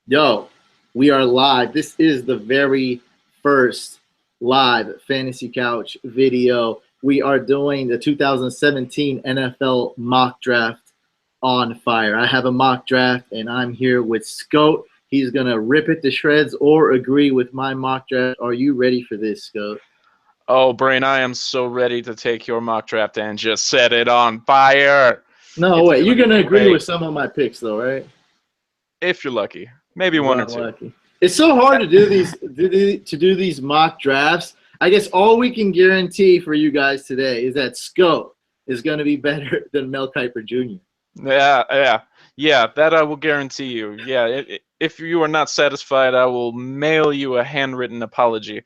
Yo, we are live. This is the very first live Fantasy Couch video. We are doing the 2017 NFL mock draft on fire. I have a mock draft, and I'm here with Scout. He's going to rip it to shreds or agree with my mock draft. Are you ready for this, Scout? Oh, Brain, I am so ready to take your mock draft and just set it on fire. No, It's wait. You're gonna going be to agree great. with some of my picks, though, right? If you're lucky. Maybe Well, one or I'm two. lucky. It's so hard to do these mock drafts. I guess all we can guarantee for you guys today is that Scope is going to be better than Mel Kiper Jr. Yeah, that I will guarantee you. Yeah, if you are not satisfied, I will mail you a handwritten apology.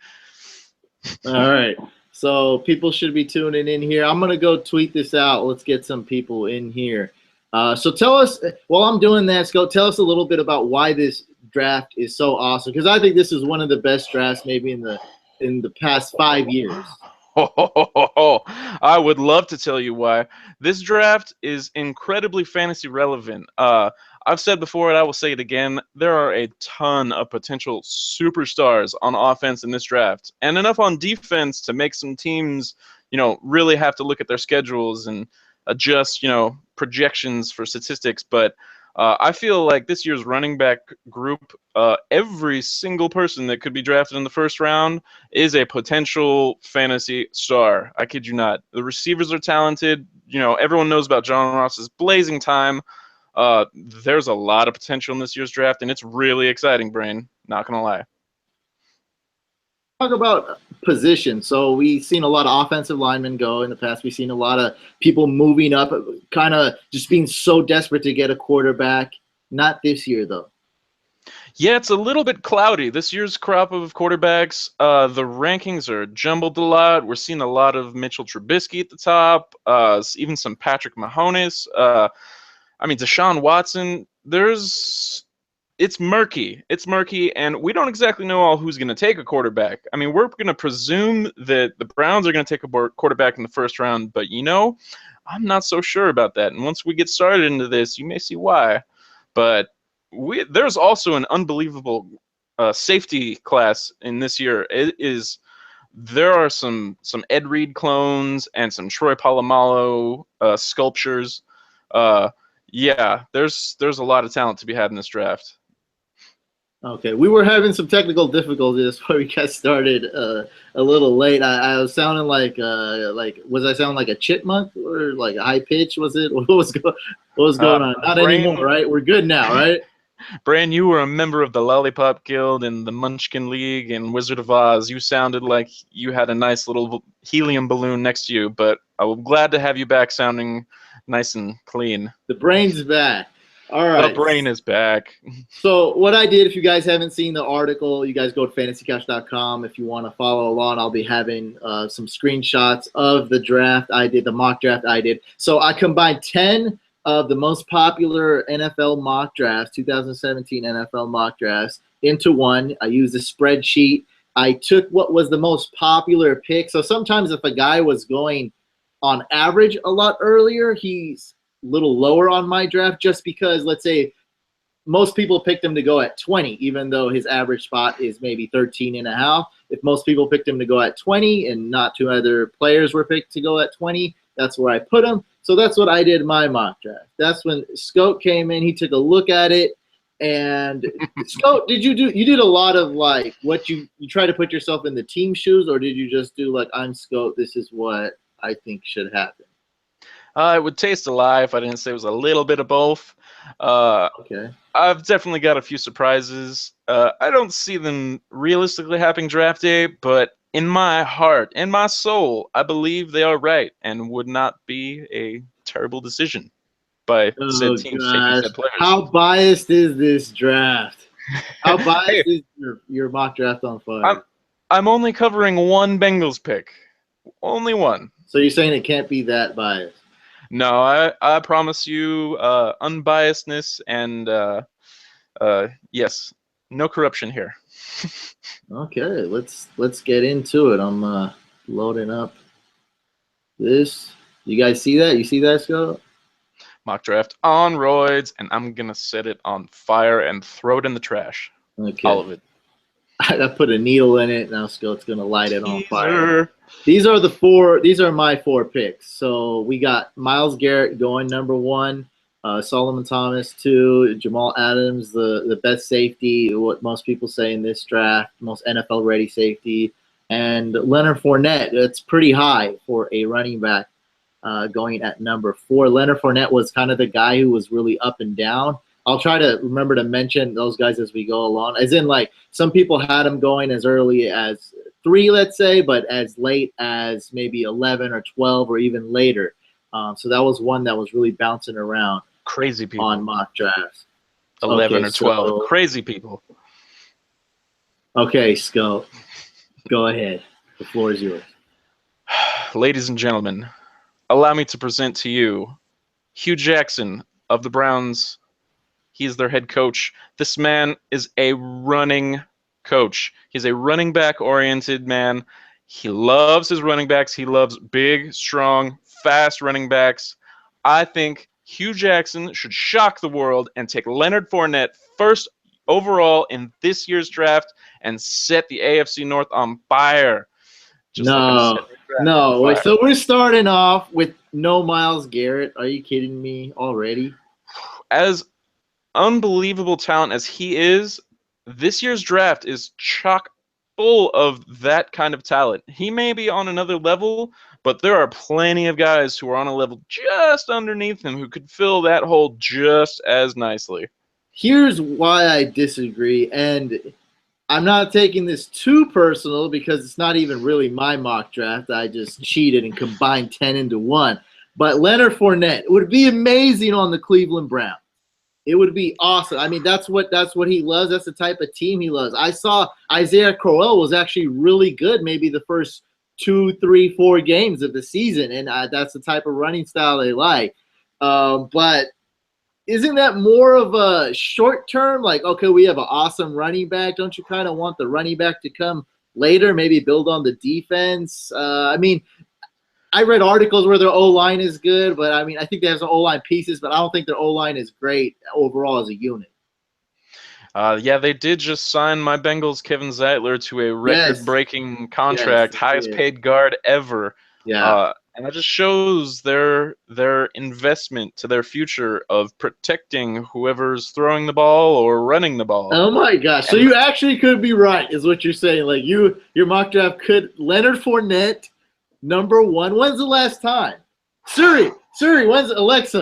All right. So people should be tuning in here. I'm going to go tweet this out. Let's get some people in here. So tell us, while I'm doing that, Scope, tell us a little bit about why this draft is so awesome, because I think this is one of the best drafts maybe in the past 5 years. I would love to tell you why. This draft is incredibly fantasy relevant. I've said before, and I will say it again, there are a ton of potential superstars on offense in this draft, and enough on defense to make some teams, really have to look at their schedules and adjust, projections for statistics. But I feel like this year's running back group, every single person that could be drafted in the first round is a potential fantasy star. I kid you not. The receivers are talented. Everyone knows about John Ross's blazing time. There's a lot of potential in this year's draft, and it's really exciting, Brain. Not gonna lie. Talk about position. So we've seen a lot of offensive linemen go in the past. We've seen a lot of people moving up, kind of just being so desperate to get a quarterback. Not this year, though. Yeah, it's a little bit cloudy. This year's crop of quarterbacks, the rankings are jumbled a lot. We're seeing a lot of Mitchell Trubisky at the top, even some Patrick Mahomes. Deshaun Watson. It's murky. It's murky, and we don't exactly know all who's going to take a quarterback. I mean, we're going to presume that the Browns are going to take a quarterback in the first round, but I'm not so sure about that. And once we get started into this, you may see why. But there's also an unbelievable safety class in this year. There are some Ed Reed clones and some Troy Polamalu sculptures. There's a lot of talent to be had in this draft. Okay, we were having some technical difficulties before we got started a little late. I was sounding like was I sounding like a chipmunk or like a high pitch? Was it? What was going on? Not anymore, right? We're good now, right? Bran, you were a member of the Lollipop Guild and the Munchkin League and Wizard of Oz. You sounded like you had a nice little helium balloon next to you, but I'm glad to have you back sounding nice and clean. The brain's back. All right. The brain is back. So what I did, if you guys haven't seen the article, you guys go to fantasycouch.com. If you want to follow along, I'll be having some screenshots of the draft I did, the mock draft I did. So I combined 10 of the most popular NFL mock drafts, 2017 NFL mock drafts, into one. I used a spreadsheet. I took what was the most popular pick. So sometimes if a guy was going on average a lot earlier, he's a little lower on my draft just because, let's say, most people picked him to go at 20, even though his average spot is maybe 13 and a half. If most people picked him to go at 20 and not two other players were picked to go at 20, that's where I put him. So that's what I did my mock draft. That's when Scope came in. He took a look at it. And Scope, you did a lot of like what you try to put yourself in the team shoes, or did you just do like, I'm Scope, this is what I think should happen? It would taste a lie if I didn't say it was a little bit of both. Okay. I've definitely got a few surprises. I don't see them realistically happening draft day, but in my heart, in my soul, I believe they are right and would not be a terrible decision by said teams taking said players. How biased is this draft? How biased is your mock draft on fire? I'm only covering one Bengals pick. Only one. So you're saying it can't be that biased? No, I promise you unbiasedness and yes, no corruption here. Okay, let's get into it. I'm loading up this. You guys see that? You see that, Scott? Mock draft on roids, and I'm going to set it on fire and throw it in the trash. Okay. All of it. I put a needle in it. Now Scott's going to light it on fire. Teaser. These are my 4 picks. So we got Myles Garrett going number 1, Solomon Thomas 2, Jamal Adams, the best safety, what most people say in this draft, most NFL ready safety, and Leonard Fournette. That's pretty high for a running back going at number 4. Leonard Fournette was kind of the guy who was really up and down. I'll try to remember to mention those guys as we go along. As in, like, some people had him going as early as 3, let's say, but as late as maybe 11 or 12 or even later. So that was one that was really bouncing around. Crazy people. On mock drafts. 11 or 12. So, crazy people. Okay, Scout. Go ahead. The floor is yours. Ladies and gentlemen, allow me to present to you Hugh Jackson of the Browns. He's their head coach. This man is a running coach. He's a running back-oriented man. He loves his running backs. He loves big, strong, fast running backs. I think Hugh Jackson should shock the world and take Leonard Fournette first overall in this year's draft and set the AFC North on fire. No. Wait, so we're starting off with no Myles Garrett. Are you kidding me already? As unbelievable talent as he is, this year's draft is chock full of that kind of talent. He may be on another level, but there are plenty of guys who are on a level just underneath him who could fill that hole just as nicely. Here's why I disagree, and I'm not taking this too personal because it's not even really my mock draft. I just cheated and combined 10 into 1. But Leonard Fournette would be amazing on the Cleveland Browns. It would be awesome. I mean, that's what he loves. That's the type of team he loves. I saw Isaiah Crowell was actually really good maybe the first 2, 3, 4 games of the season, and that's the type of running style they like. But isn't that more of a short term? Like, okay, we have an awesome running back. Don't you kind of want the running back to come later, maybe build on the defense? I mean, I read articles where their O-line is good, but I mean, I think they have some O-line pieces, but I don't think their O-line is great overall as a unit. Yeah, they did just sign my Bengals Kevin Zeitler to a record-breaking contract, highest paid guard ever. Yeah. And that just shows their investment to their future of protecting whoever's throwing the ball or running the ball. Oh my gosh! So you actually could be right, is what you're saying. Like your mock draft could Leonard Fournette number 1. When's the last time? Siri, when's the last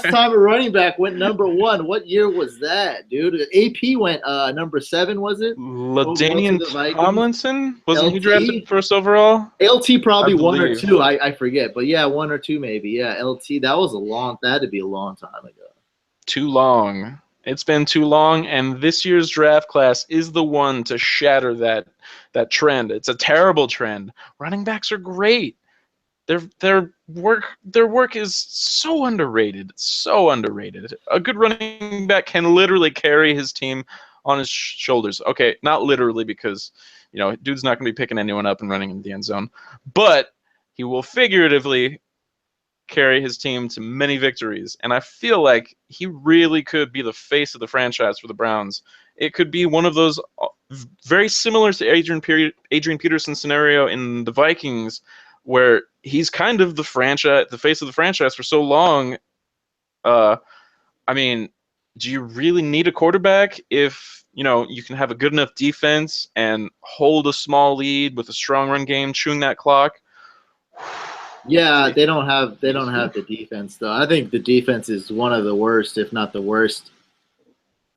time a running back went number 1? What year was that, dude? AP went number 7, was it? LaDainian Tomlinson? Wasn't he drafted first overall? LT probably 1 or 2, I forget. But yeah, 1 or 2 maybe. Yeah, LT, that had to be a long time ago. Too long. It's been too long, and this year's draft class is the one to shatter that trend. It's a terrible trend. Running backs are great. Their work is so underrated. So underrated. A good running back can literally carry his team on his shoulders. Okay, not literally because, dude's not going to be picking anyone up and running in the end zone, but he will figuratively carry his team to many victories. And I feel like he really could be the face of the franchise for the Browns. It could be one of those very similar to Adrian Peterson scenario in the Vikings, where he's kind of the face of the franchise for so long. I mean, do you really need a quarterback if you can have a good enough defense and hold a small lead with a strong run game, chewing that clock? Yeah, they don't have the defense though. I think the defense is one of the worst, if not the worst.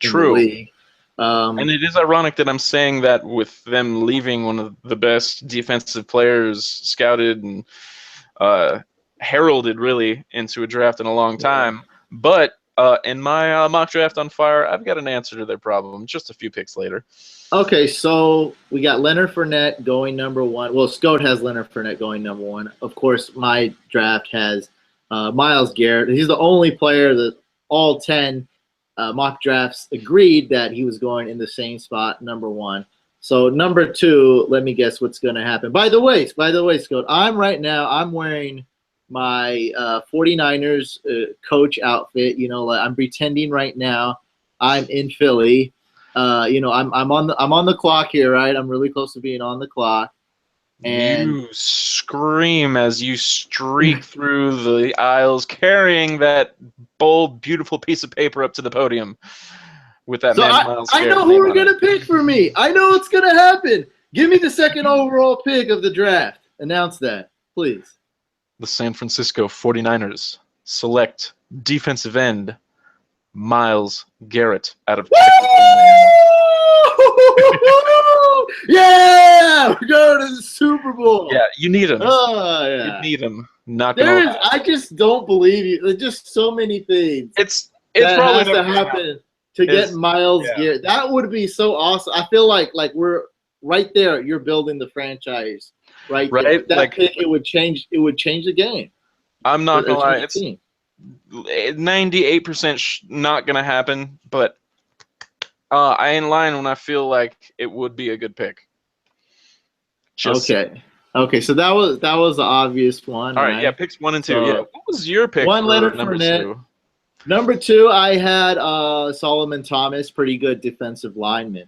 True. In the league. And it is ironic that I'm saying that with them leaving one of the best defensive players scouted and heralded really into a draft in a long time. Yeah. But in my mock draft on fire, I've got an answer to their problem just a few picks later. Okay, so we got Leonard Fournette going number 1. Well, Scott has Leonard Fournette going number 1. Of course, my draft has Myles Garrett. He's the only player that all 10 mock drafts agreed that he was going in the same spot, number 1. So number 2, let me guess what's going to happen. By the way, Scott, I'm wearing my 49ers coach outfit. You know, like I'm pretending right now I'm in Philly. You know, I'm on the clock here, right? I'm really close to being on the clock. And You scream as you streak through the aisles carrying that bold, beautiful piece of paper up to the podium with that so man Miles I know Garrett's who name we're on it. gonna pick for me. I know what's gonna happen. Give me the second overall pick of the draft. Announce that, please. The San Francisco 49ers select defensive end Miles Garrett out of Texas A&M. Yeah, we're going to the Super Bowl. Yeah, you need him. Oh You yeah. need him. Not gonna lie. I just don't believe you. There's just so many things It's that probably has to never gonna happen to get Miles yeah. Garrett. That would be so awesome. I feel like we're right there. You're building the franchise right there. Right? With that Like, pick, it would change. It would change the game. I'm not gonna lie. Change the It's team. 98% not gonna happen, but I ain't lying when I feel like it would be a good pick. Just Okay. Okay. So that was the obvious one. all right. Yeah, Right? picks 1 and 2. So, Yeah. What was your pick one, for Leonard number Fournette. 2? Number 2, I had Solomon Thomas, pretty good defensive lineman.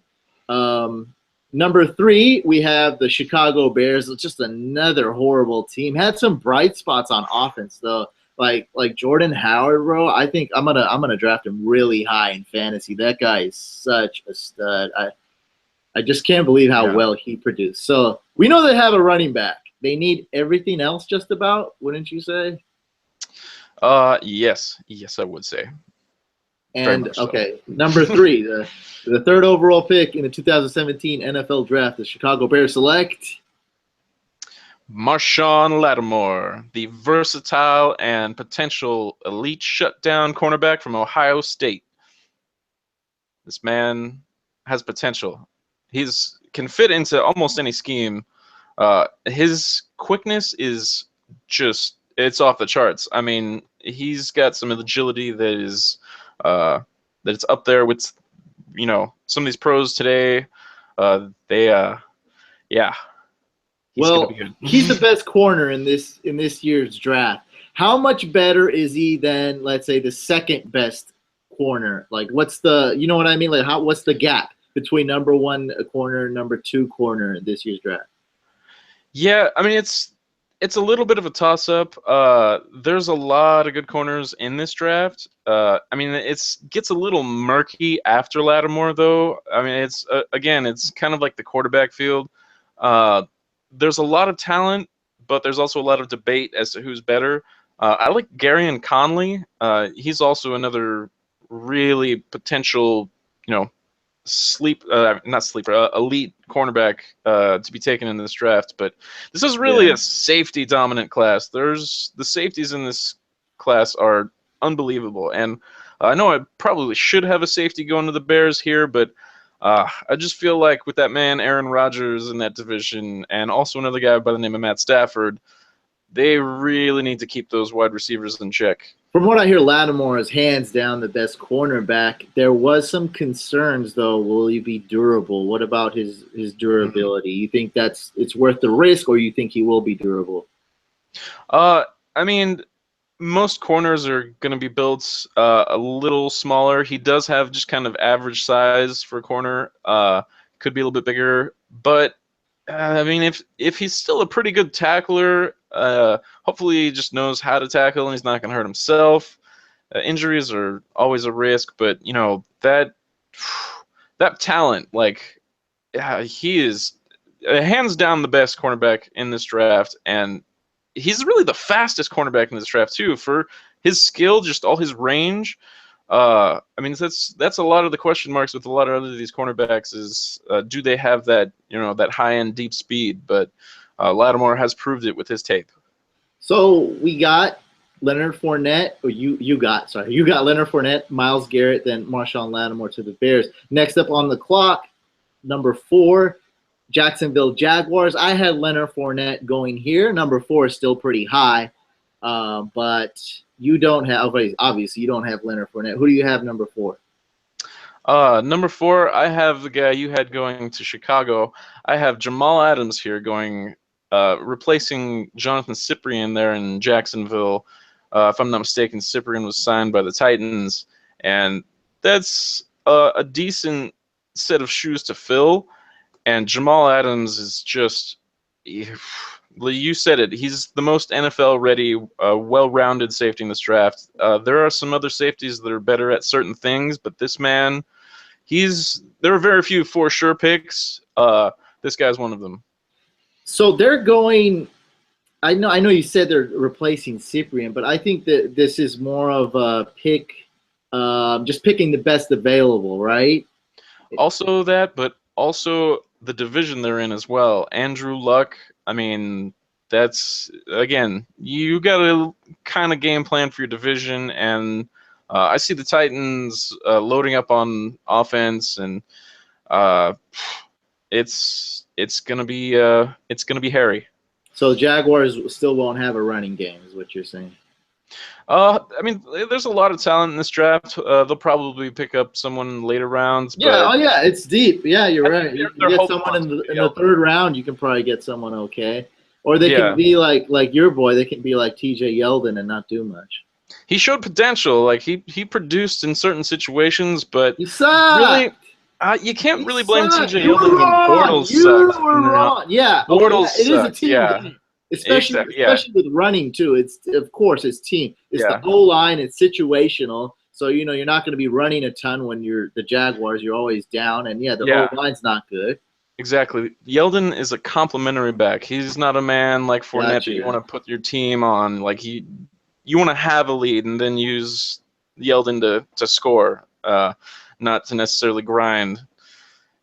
Number 3, we have the Chicago Bears. It's just another horrible team. Had some bright spots on offense though, like Jordan Howard, bro. I think I'm gonna draft him really high in fantasy. That guy is such a stud. I just can't believe how well he produced. So we know they have a running back. They need everything else just about, wouldn't you say? Yes, I would say. And okay, number 3, the third overall pick in the 2017 NFL Draft, the Chicago Bears select Marshawn Lattimore, the versatile and potential elite shutdown cornerback from Ohio State. This man has potential. He's can fit into almost any scheme. His quickness is just it's off the charts. I mean, he's got some agility that is that it's up there with some of these pros today. Yeah. He's gonna be good. He's the best corner in this year's draft. How much better is he than, let's say, the second best corner? Like, what's the, you know what I mean? Like, what's the gap between number 1 corner and number 2 corner in this year's draft? Yeah, I mean it's a little bit of a toss-up. There's a lot of good corners in this draft. I mean, it gets a little murky after Lattimore, though. I mean, it's again, it's kind of like the quarterback field. There's a lot of talent, but there's also a lot of debate as to who's better. I like Garyon Conley. He's also another really potential, not sleeper, elite cornerback to be taken in this draft. But this is really a safety dominant class. The safeties in this class are unbelievable, and I know I probably should have a safety going to the Bears here, but I just feel like with that man Aaron Rodgers in that division, and also another guy by the name of Matt Stafford, they really need to keep those wide receivers in check. From what I hear, Lattimore is hands down the best cornerback. There was some concerns, though. Will he be durable? What about his durability? You think it's worth the risk, or you think he will be durable? I mean, most corners are going to be built a little smaller. He does have just kind of average size for a corner. Could be a little bit bigger, but I mean, if he's still a pretty good tackler, hopefully he just knows how to tackle and he's not going to hurt himself. Injuries are always a risk, but that talent, like, he is hands down the best cornerback in this draft, and he's really the fastest cornerback in this draft too. For his skill, just all his range. I mean, that's a lot of the question marks with a lot of these cornerbacks is do they have that that high end deep speed? But Lattimore has proved it with his tape. So we got Leonard Fournette, or you got Leonard Fournette, Myles Garrett, then Marshawn Lattimore to the Bears. Next up on the clock, number 4, Jacksonville Jaguars. I had Leonard Fournette going here. Number 4 is still pretty high, but you don't have, obviously you don't have Leonard Fournette. Who do you have number 4? Number 4, I have the guy you had going to Chicago. I have Jamal Adams here going replacing Jonathan Cyprien there in Jacksonville. If I'm not mistaken, Cyprien was signed by the Titans, and that's a decent set of shoes to fill. And Jamal Adams is just, you said it, he's the most NFL-ready, well-rounded safety in this draft. There are some other safeties that are better at certain things, but this man, there are very few for sure picks. This guy's one of them. So they're going. I know you said they're replacing Cyprien, but I think that this is more of a pick, just picking the best available, right? Also that, but also the division they're in as well. Andrew Luck, I mean, that's, again, you got to kind of game plan for your division, and I see the Titans loading up on offense, and it's gonna be hairy. So Jaguars still won't have a running game, is what you're saying? I mean, there's a lot of talent in this draft. They'll probably pick up someone in later rounds. Yeah, but yeah, it's deep. Yeah, you're right. You can get someone in the third round. You can probably get someone okay, or they can be like your boy. They can be like T.J. Yeldon and not do much. He showed potential. Like he produced in certain situations, but he sucked. Really, you can't really blame T.J. Yeldon when Bortles sucked. You were wrong. Yeah, Bortles it is a team game. Especially with running too. It's of course it's team. It's the O line. It's situational. So you're not going to be running a ton when you're the Jaguars. You're always down, and the O line's not good. Exactly. Yeldon is a complimentary back. He's not a man like Fournette that you want to put your team on. Like you want to have a lead and then use Yeldon to score, not to necessarily grind.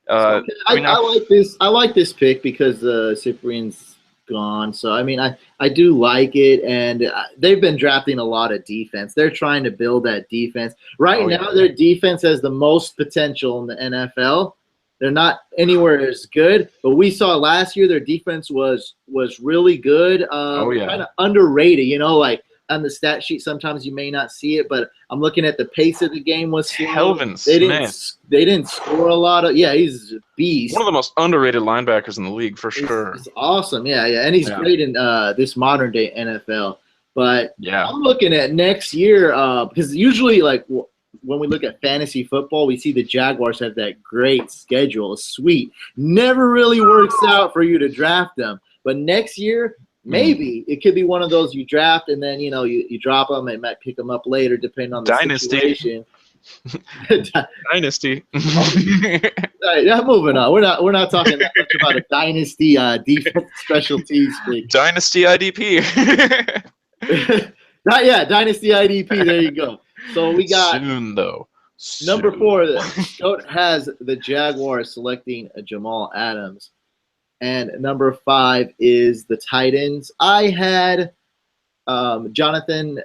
I like this. I like this pick because Cyprien's gone. So I mean, I do like it, and they've been drafting a lot of defense. They're trying to build that defense right now. Their defense has the most potential in the NFL. They're not anywhere as good, but we saw last year their defense was really good. Kind of underrated. Like on the stat sheet, sometimes you may not see it, but I'm looking at the pace of the game was slow. Kelvin Smith. They didn't score a lot of. Yeah, he's a beast. One of the most underrated linebackers in the league for sure. He's awesome. Yeah, and he's great in this modern day NFL. But I'm looking at next year because usually when we look at fantasy football, we see the Jaguars have that great schedule. It's sweet. Never really works out for you to draft them. But next year, maybe it could be one of those you draft and then you drop them and might pick them up later depending on the situation. Dynasty. Yeah, moving on. We're not talking that much about a dynasty defense special teams pick. Dynasty IDP. Dynasty IDP. There you go. So we got soon though. Number 4. The Goat has the Jaguars selecting Jamal Adams. And number 5 is the Titans. I had Jonathan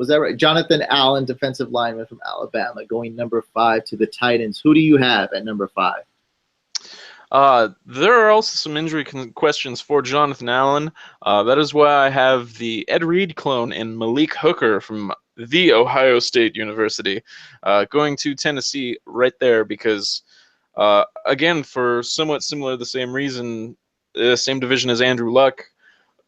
Allen, defensive lineman from Alabama, going number 5 to the Titans. Who do you have at number 5? There are also some injury questions for Jonathan Allen. That is why I have the Ed Reed clone in Malik Hooker from the Ohio State University, going to Tennessee right there because, again, for somewhat similar, the same reason, same division as Andrew Luck,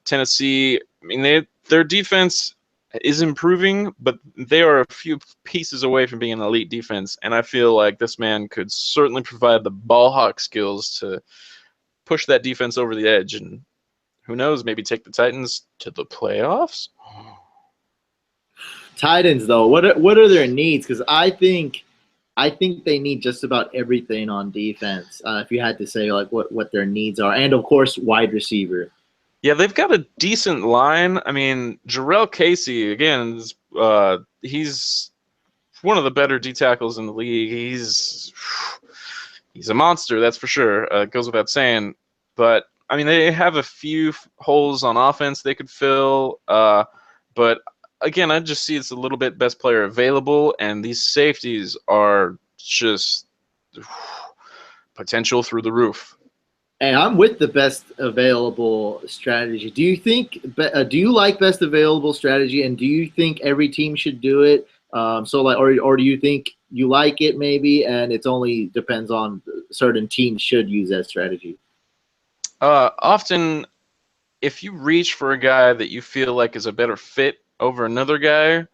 Tennessee, I mean, their defense is improving, but they are a few pieces away from being an elite defense, and I feel like this man could certainly provide the ball hawk skills to push that defense over the edge, and who knows, maybe take the Titans to the playoffs? Titans, though, what are their needs? Because I think they need just about everything on defense. If you had to say what their needs are, and of course wide receiver. Yeah, they've got a decent line. I mean, Jarrell Casey again, he's one of the better D tackles in the league. He's a monster, that's for sure. It goes without saying. But I mean, they have a few holes on offense they could fill. But again, I just see it's a little bit best player available, and these safeties are just potential through the roof. Hey, I'm with the best available strategy. Do you like best available strategy, and do you think every team should do it? Or do you think you like it maybe, and it's only depends on certain teams should use that strategy? Often if you reach for a guy that you feel like is a better fit over another guy,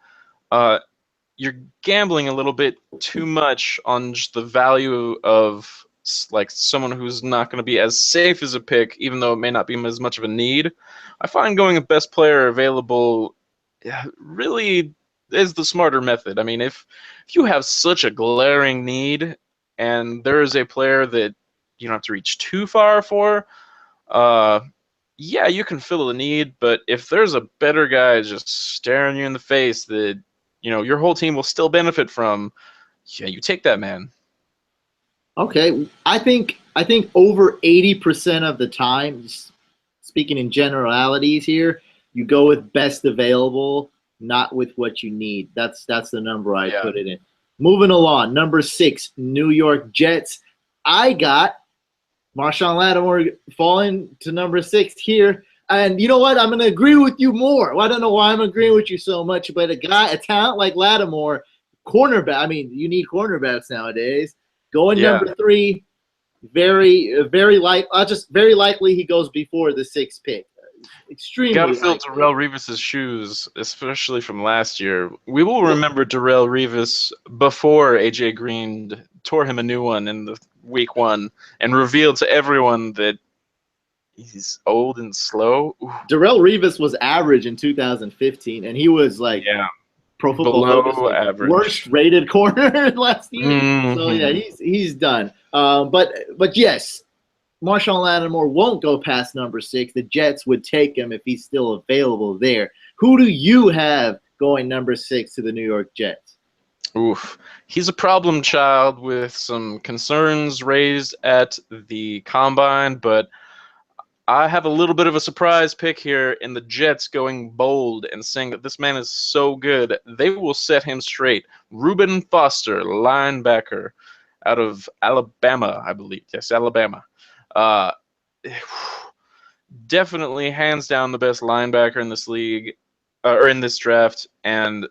you're gambling a little bit too much on just the value of like someone who's not going to be as safe as a pick, even though it may not be as much of a need. I find going with best player available really is the smarter method. I mean, if you have such a glaring need and there is a player that you don't have to reach too far for, yeah, you can fill the need. But if there's a better guy just staring you in the face that your whole team will still benefit from, yeah, you take that man. Okay, I think over 80% of the time, speaking in generalities here, you go with best available, not with what you need. That's the number I put it in. Moving along, number 6, New York Jets. I got Marshawn Lattimore falling to number 6 here. And you know what? I'm going to agree with you more. Well, I don't know why I'm agreeing with you so much, but a talent like Lattimore, cornerback. I mean, you need cornerbacks nowadays. Going number 3, very likely he goes before the 6th pick. Extremely. Got to fill likely. Darrelle Revis's shoes, especially from last year. We will remember Darrelle Revis before AJ Green tore him a new one in the week 1 and revealed to everyone that he's old and slow. Ooh. Darrelle Revis was average in 2015, and he was like Pro Football Focus, like, average, worst rated corner last year. Mm-hmm. So yeah, he's done. But yes, Marshawn Lattimore won't go past number 6. The Jets would take him if he's still available there. Who do you have going number 6 to the New York Jets? Oof. He's a problem child with some concerns raised at the combine, but I have a little bit of a surprise pick here in the Jets going bold and saying that this man is so good, they will set him straight. Reuben Foster, linebacker out of Alabama, I believe. Yes, Alabama. Definitely hands down the best linebacker in this league, or in this draft. And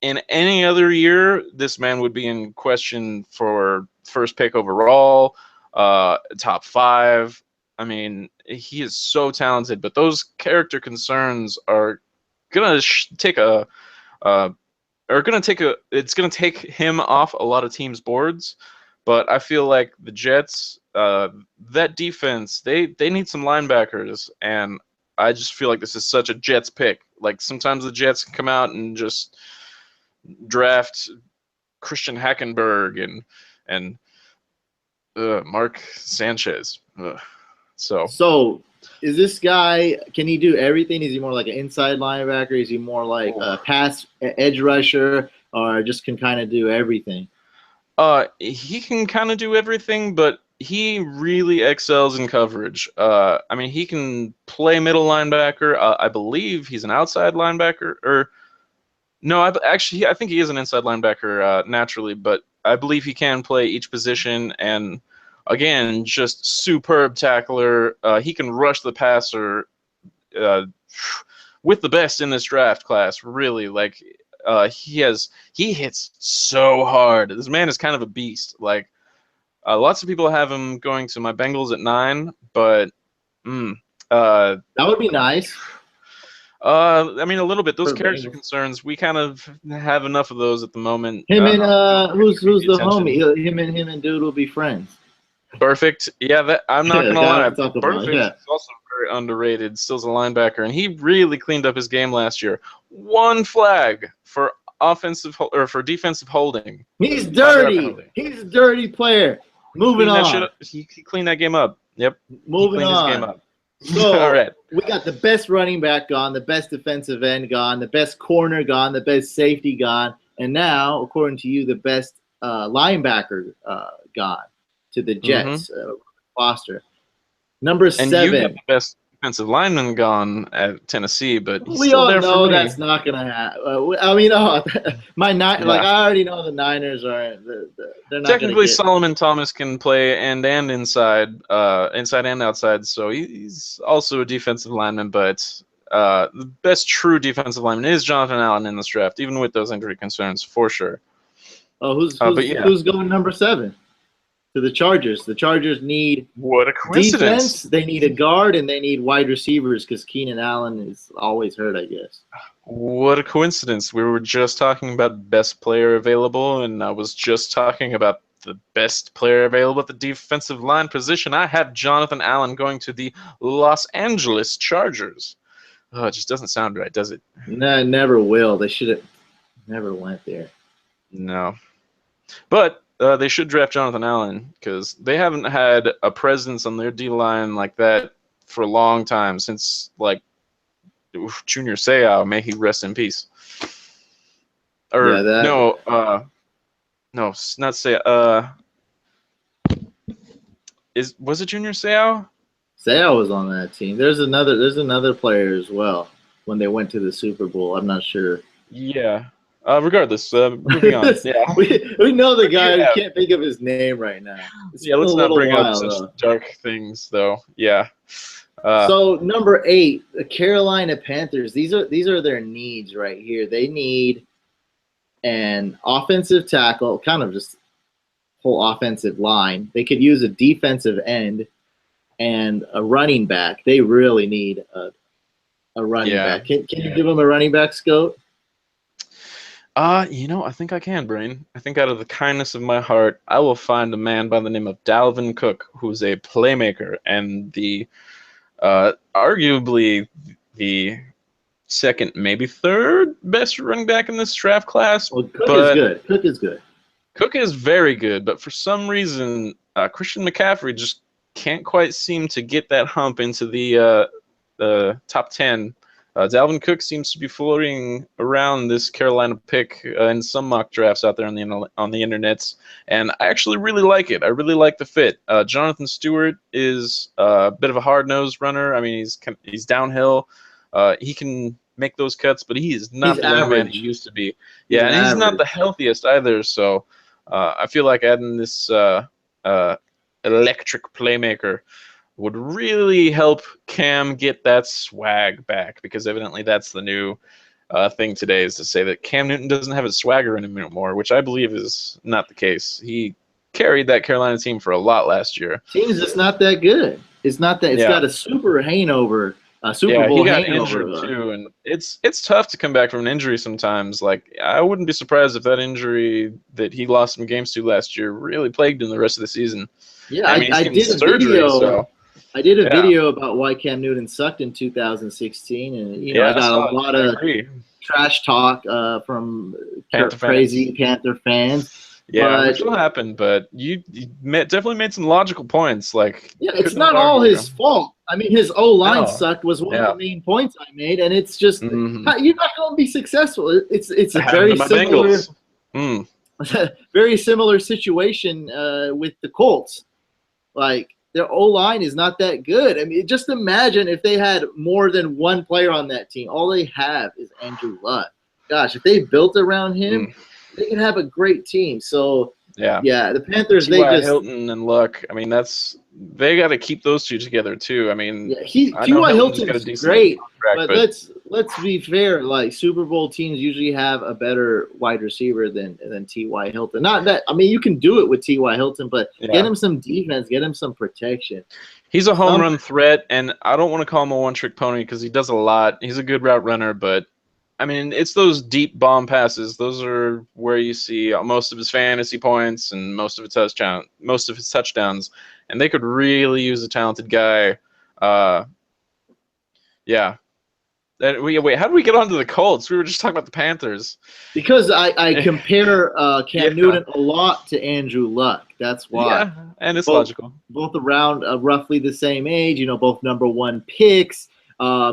in any other year, this man would be in question for first pick overall, top 5. I mean, he is so talented, but those character concerns are gonna take it's gonna take him off a lot of teams' boards. But I feel like the Jets, that defense, they need some linebackers, and I just feel like this is such a Jets pick. Like sometimes the Jets can come out and just draft Christian Hackenberg and Mark Sanchez. So is this guy, can he do everything? Is he more like an inside linebacker? Is he more like a pass edge rusher, or just can kind of do everything? He can kind of do everything, but he really excels in coverage. I mean, he can play middle linebacker. I believe he's an outside linebacker, or no, I think he is an inside linebacker naturally, but I believe he can play each position. And again, just superb tackler. He can rush the passer with the best in this draft class. Really, like he hits so hard. This man is kind of a beast. Like lots of people have him going to my Bengals at 9, but that would be nice. I mean, a little bit. Those character concerns, we kind of have enough of those at the moment. Him and who's the homie? Him and Dude will be friends. Perfect. Yeah, I'm not gonna lie. Perfect is also very underrated. Still's a linebacker, and he really cleaned up his game last year. 1 flag for defensive holding. He's dirty. He's a dirty player. Moving on. He cleaned that game up. Yep. Moving on. His game up. So all right, we got the best running back gone, the best defensive end gone, the best corner gone, the best safety gone, and now, according to you, the best linebacker gone to the Jets. Foster, number 7. And you got the best defensive lineman gone at Tennessee, but he's we still all there know for me. that's not gonna happen. I mean, like I already know the Niners are. They're not technically Solomon Thomas can play end and inside and outside, so he's also a defensive lineman. But the best true defensive lineman is Jonathan Allen in this draft, even with those injury concerns, for sure. Oh, who's going number 7? to the Chargers. The Chargers need What a coincidence. defense, they need a guard, and they need wide receivers because Keenan Allen is always hurt, I guess. What a coincidence. We were just talking about best player available, and I was just talking about the best player available at the defensive line position. I have Jonathan Allen going to the Los Angeles Chargers. Oh, it just doesn't sound right, does it? No, it never will. They should have never went there. No. But they should draft Jonathan Allen because they haven't had a presence on their D-line like that for a long time, since, like, Junior Seau, may he rest in peace. Or Yeah, that- no, not Seau. Was it Junior Seau? Seau was on that team. There's another player as well when they went to the Super Bowl. I'm not sure. Yeah. Regardless, moving on. Yeah. we know the guy. We can't think of his name right now. Yeah, let's not bring up such dark things, though. Yeah. So number 8, the Carolina Panthers. These are their needs right here. They need an offensive tackle, kind of just whole offensive line. They could use a defensive end and a running back. They really need a running back. Can you give them a running back, Scout? I think I can, Brain. I think out of the kindness of my heart, I will find a man by the name of Dalvin Cook, who's a playmaker and the arguably the second, maybe third best running back in this draft class. Well, Cook is good. Cook is very good, but for some reason, Christian McCaffrey just can't quite seem to get that hump into the top 10. Dalvin Cook seems to be floating around this Carolina pick in some mock drafts out there on the internets, and I actually really like it. I really like the fit. Jonathan Stewart is a bit of a hard-nosed runner. I mean, he's downhill. He can make those cuts, but he is not the young man he used to be. Yeah, and he's not the healthiest either. So I feel like adding this electric playmaker would really help Cam get that swag back, because evidently that's the new thing today, is to say that Cam Newton doesn't have his swagger in him anymore, which I believe is not the case. He carried that Carolina team for a lot last year. Team's just not that good. It's not that. It's got a Super Bowl he got hangover injured too, and it's tough to come back from an injury sometimes. Like, I wouldn't be surprised if that injury that he lost some games to last year really plagued him the rest of the season. Yeah, I did a video. I did a video about why Cam Newton sucked in 2016, and I got a lot of trash talk from crazy Panther fans. Yeah, which will happen, but you definitely made some logical points. Like, it's not all his fault. I mean, his O-line sucked was one of the main points I made, and it's just you're not going to be successful. It's a very similar situation with the Colts. Like, their O-line is not that good. I mean, just imagine if they had more than one player on that team. All they have is Andrew Luck. Gosh, if they built around him, they could have a great team. So, the Panthers, T.Y. Hilton and Luck, I mean, they got to keep those two together too. I mean, T.Y. Hilton's great, but let's be fair. Like, Super Bowl teams usually have a better wide receiver than T.Y. Hilton. Not that, I mean, you can do it with T.Y. Hilton, but get him some defense, get him some protection. He's a home run threat, and I don't want to call him a one-trick pony because he does a lot. He's a good route runner, but I mean, it's those deep bomb passes. Those are where you see most of his fantasy points and most of his touchdowns. And they could really use a talented guy. Wait, how did we get onto the Colts? We were just talking about the Panthers. Because I compare Cam Newton a lot to Andrew Luck. That's why. Yeah, and it's logical. Both around roughly the same age. both #1 picks.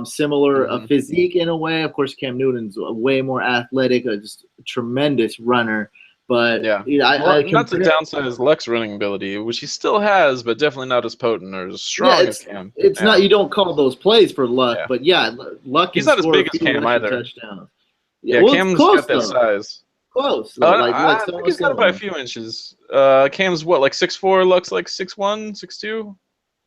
Similar physique in a way. Of course, Cam Newton's way more athletic, just a tremendous runner. But not to downside his Luck's running ability, which he still has, but definitely not as potent or as strong as Cam. It's not. You don't call those plays for Luck, but Luck. He's not as big as Cam either. Touchdowns. Cam's got that size. Close. I think he's got it by a few inches. Cam's what, like 6'4", Luck's like 6'1", 6'2".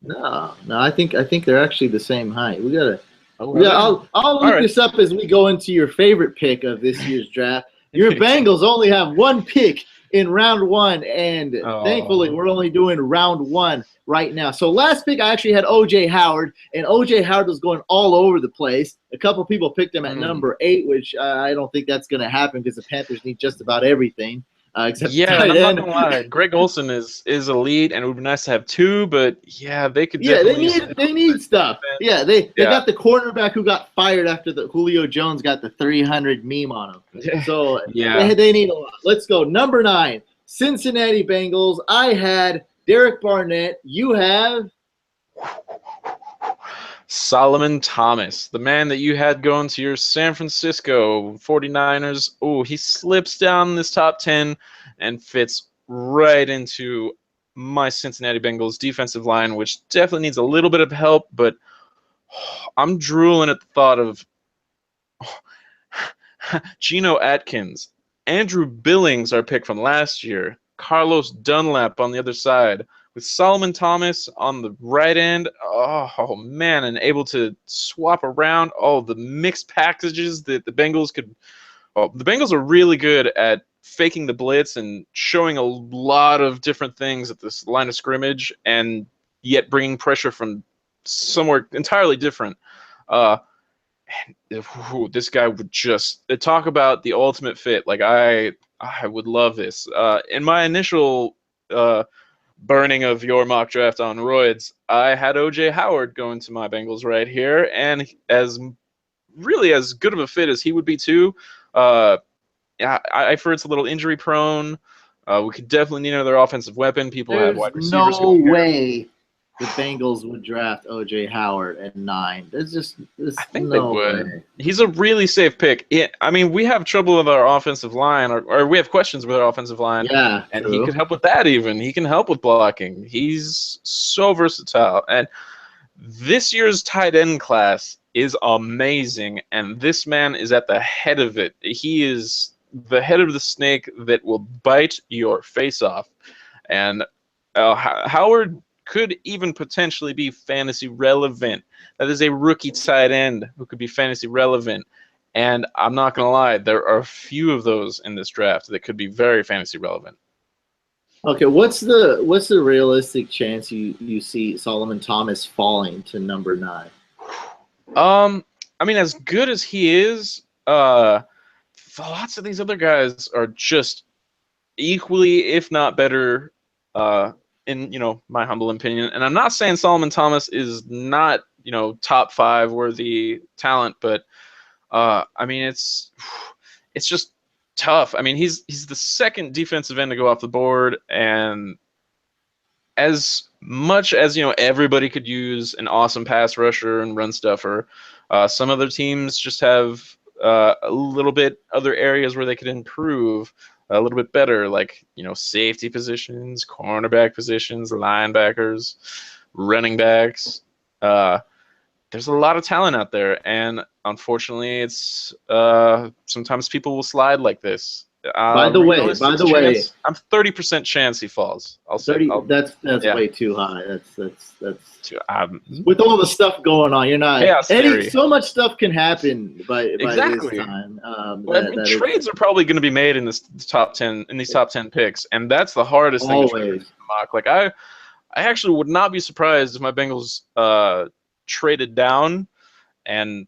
No, I think they're actually the same height. We gotta. I'll look this up as we go into your favorite pick of this year's draft. Your Bengals only have one pick in round 1, and thankfully we're only doing round 1 right now. So last pick I actually had O.J. Howard, and O.J. Howard was going all over the place. A couple people picked him at number 8, which I don't think that's going to happen because the Panthers need just about everything. Except and I'm not gonna lie, Greg Olsen is elite, and it would be nice to have 2. But yeah, they could. Yeah, definitely they need stuff. Yeah, they got the cornerback who got fired after the Julio Jones got the 300 meme on him. So they need a lot. Let's go. Number 9, Cincinnati Bengals. I had Derek Barnett. You have Solomon Thomas, the man that you had going to your San Francisco 49ers. Oh, he slips down this top 10 and fits right into my Cincinnati Bengals defensive line, which definitely needs a little bit of help, but I'm drooling at the thought of Geno Atkins, Andrew Billings, our pick from last year, Carlos Dunlap on the other side, with Solomon Thomas on the right end. Oh man, and able to swap around all the mixed packages that the Bengals could. Well, the Bengals are really good at faking the blitz and showing a lot of different things at this line of scrimmage, and yet bringing pressure from somewhere entirely different. This guy would just talk about the ultimate fit. Like I would love this. In my initial burning of your mock draft on roids, I had O.J. Howard going to my Bengals right here, and as good of a fit as he would be too. I've heard it's a little injury prone. We could definitely need another offensive weapon. People have wide receivers. No way the Bengals would draft O.J. Howard at 9. I think they would. Way. He's a really safe pick. I mean, we have trouble with our offensive line, or we have questions with our offensive line. Yeah, and he could help with that even. He can help with blocking. He's so versatile. And this year's tight end class is amazing, and this man is at the head of it. He is the head of the snake that will bite your face off. And Howard could even potentially be fantasy relevant. That is a rookie tight end who could be fantasy relevant. And I'm not going to lie, there are a few of those in this draft that could be very fantasy relevant. Okay, what's the realistic chance you see Solomon Thomas falling to number 9? I mean, as good as he is, lots of these other guys are just equally, if not better, in my humble opinion. And I'm not saying Solomon Thomas is not top 5 worthy talent, but I mean it's just tough. I mean he's the second defensive end to go off the board, and as much as everybody could use an awesome pass rusher and run stuffer, some other teams just have a little bit other areas where they could improve a little bit better, like safety positions, cornerback positions, linebackers, running backs. There's a lot of talent out there, and unfortunately, it's sometimes people will slide like this. By the way, I'm 30% chance he falls. I'll say that's way too high. That's with all the stuff going on. You're not. So much stuff can happen by this time. Trades are probably going to be made in this top 10 picks, and that's the hardest thing to mock. Like I actually would not be surprised if my Bengals traded down and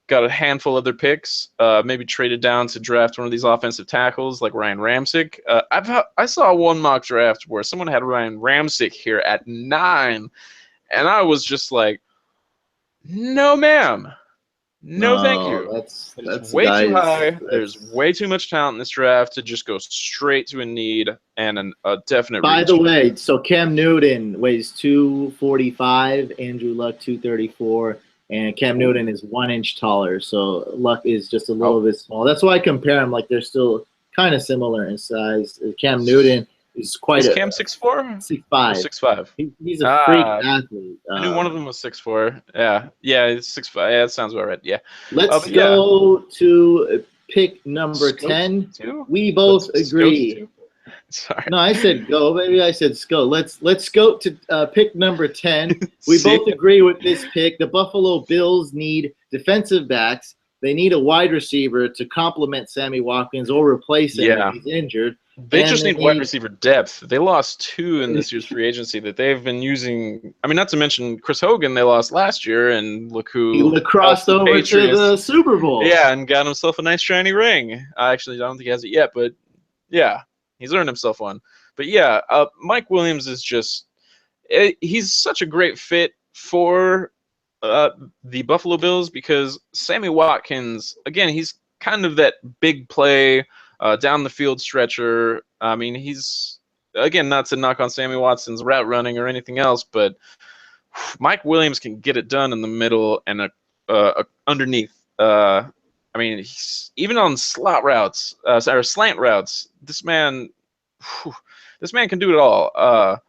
got a handful of other picks, maybe traded down to draft one of these offensive tackles like Ryan Ramczyk. I saw one mock draft where someone had Ryan Ramczyk here at 9, and I was just like, no, ma'am. No, thank you. That's way too high. There's way too much talent in this draft to just go straight to a need and a definite By reach. the way, so Cam Newton weighs 245, Andrew Luck 234. And Cam Newton is 1 inch taller, so Luck is just a little bit small. That's why I compare them. Like they're still kind of similar in size. Cam Newton is quite. Is Cam 6'4"? 6'5". 6'5". He's a freak athlete. I knew one of them was 6'4". Yeah, he's 6'5". Yeah, that sounds about right. Yeah. Let's go to pick number 10. We both agree. Sorry. No, I said go, baby. I said go. Let's go to pick number 10. We both agree with this pick. The Buffalo Bills need defensive backs. They need a wide receiver to complement Sammy Watkins or replace him if he's injured. They and just they need wide need receiver depth. They lost 2 in this year's free agency that they've been using. I mean, not to mention Chris Hogan, they lost last year, and look who he helped crossed the over to Patriots. the Super Bowl. Yeah, and got himself a nice shiny ring. Actually, I don't think he has it yet, but yeah, he's earned himself one. But yeah, Mike Williams is just he's such a great fit for the Buffalo Bills because Sammy Watkins, again, he's kind of that big play down the field stretcher. I mean, he's, again, not to knock on Sammy Watson's route running or anything else, but Mike Williams can get it done in the middle and underneath. I mean, even on slot routes or slant routes, this man can do it all.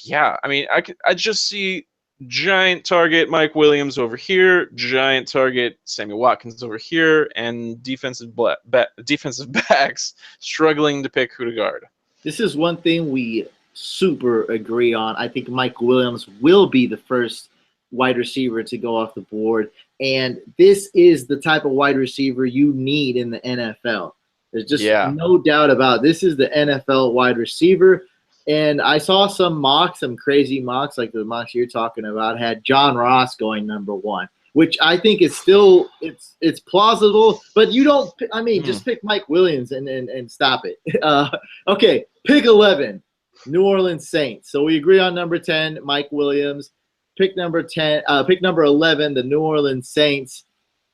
Yeah, I mean, I just see giant target Mike Williams over here, giant target Sammy Watkins over here, and defensive backs struggling to pick who to guard. This is one thing we super agree on. I think Mike Williams will be the first wide receiver to go off the board. And this is the type of wide receiver you need in the NFL. There's just no doubt about it. This is the NFL wide receiver. And I saw some mocks, some crazy mocks, like the mocks you're talking about, had John Ross going #1, which I think is still it's plausible. But you don't. I mean, just pick Mike Williams and stop it. Okay, pick 11, New Orleans Saints. So we agree on number 10, Mike Williams. Pick number 10. Pick number 11, the New Orleans Saints.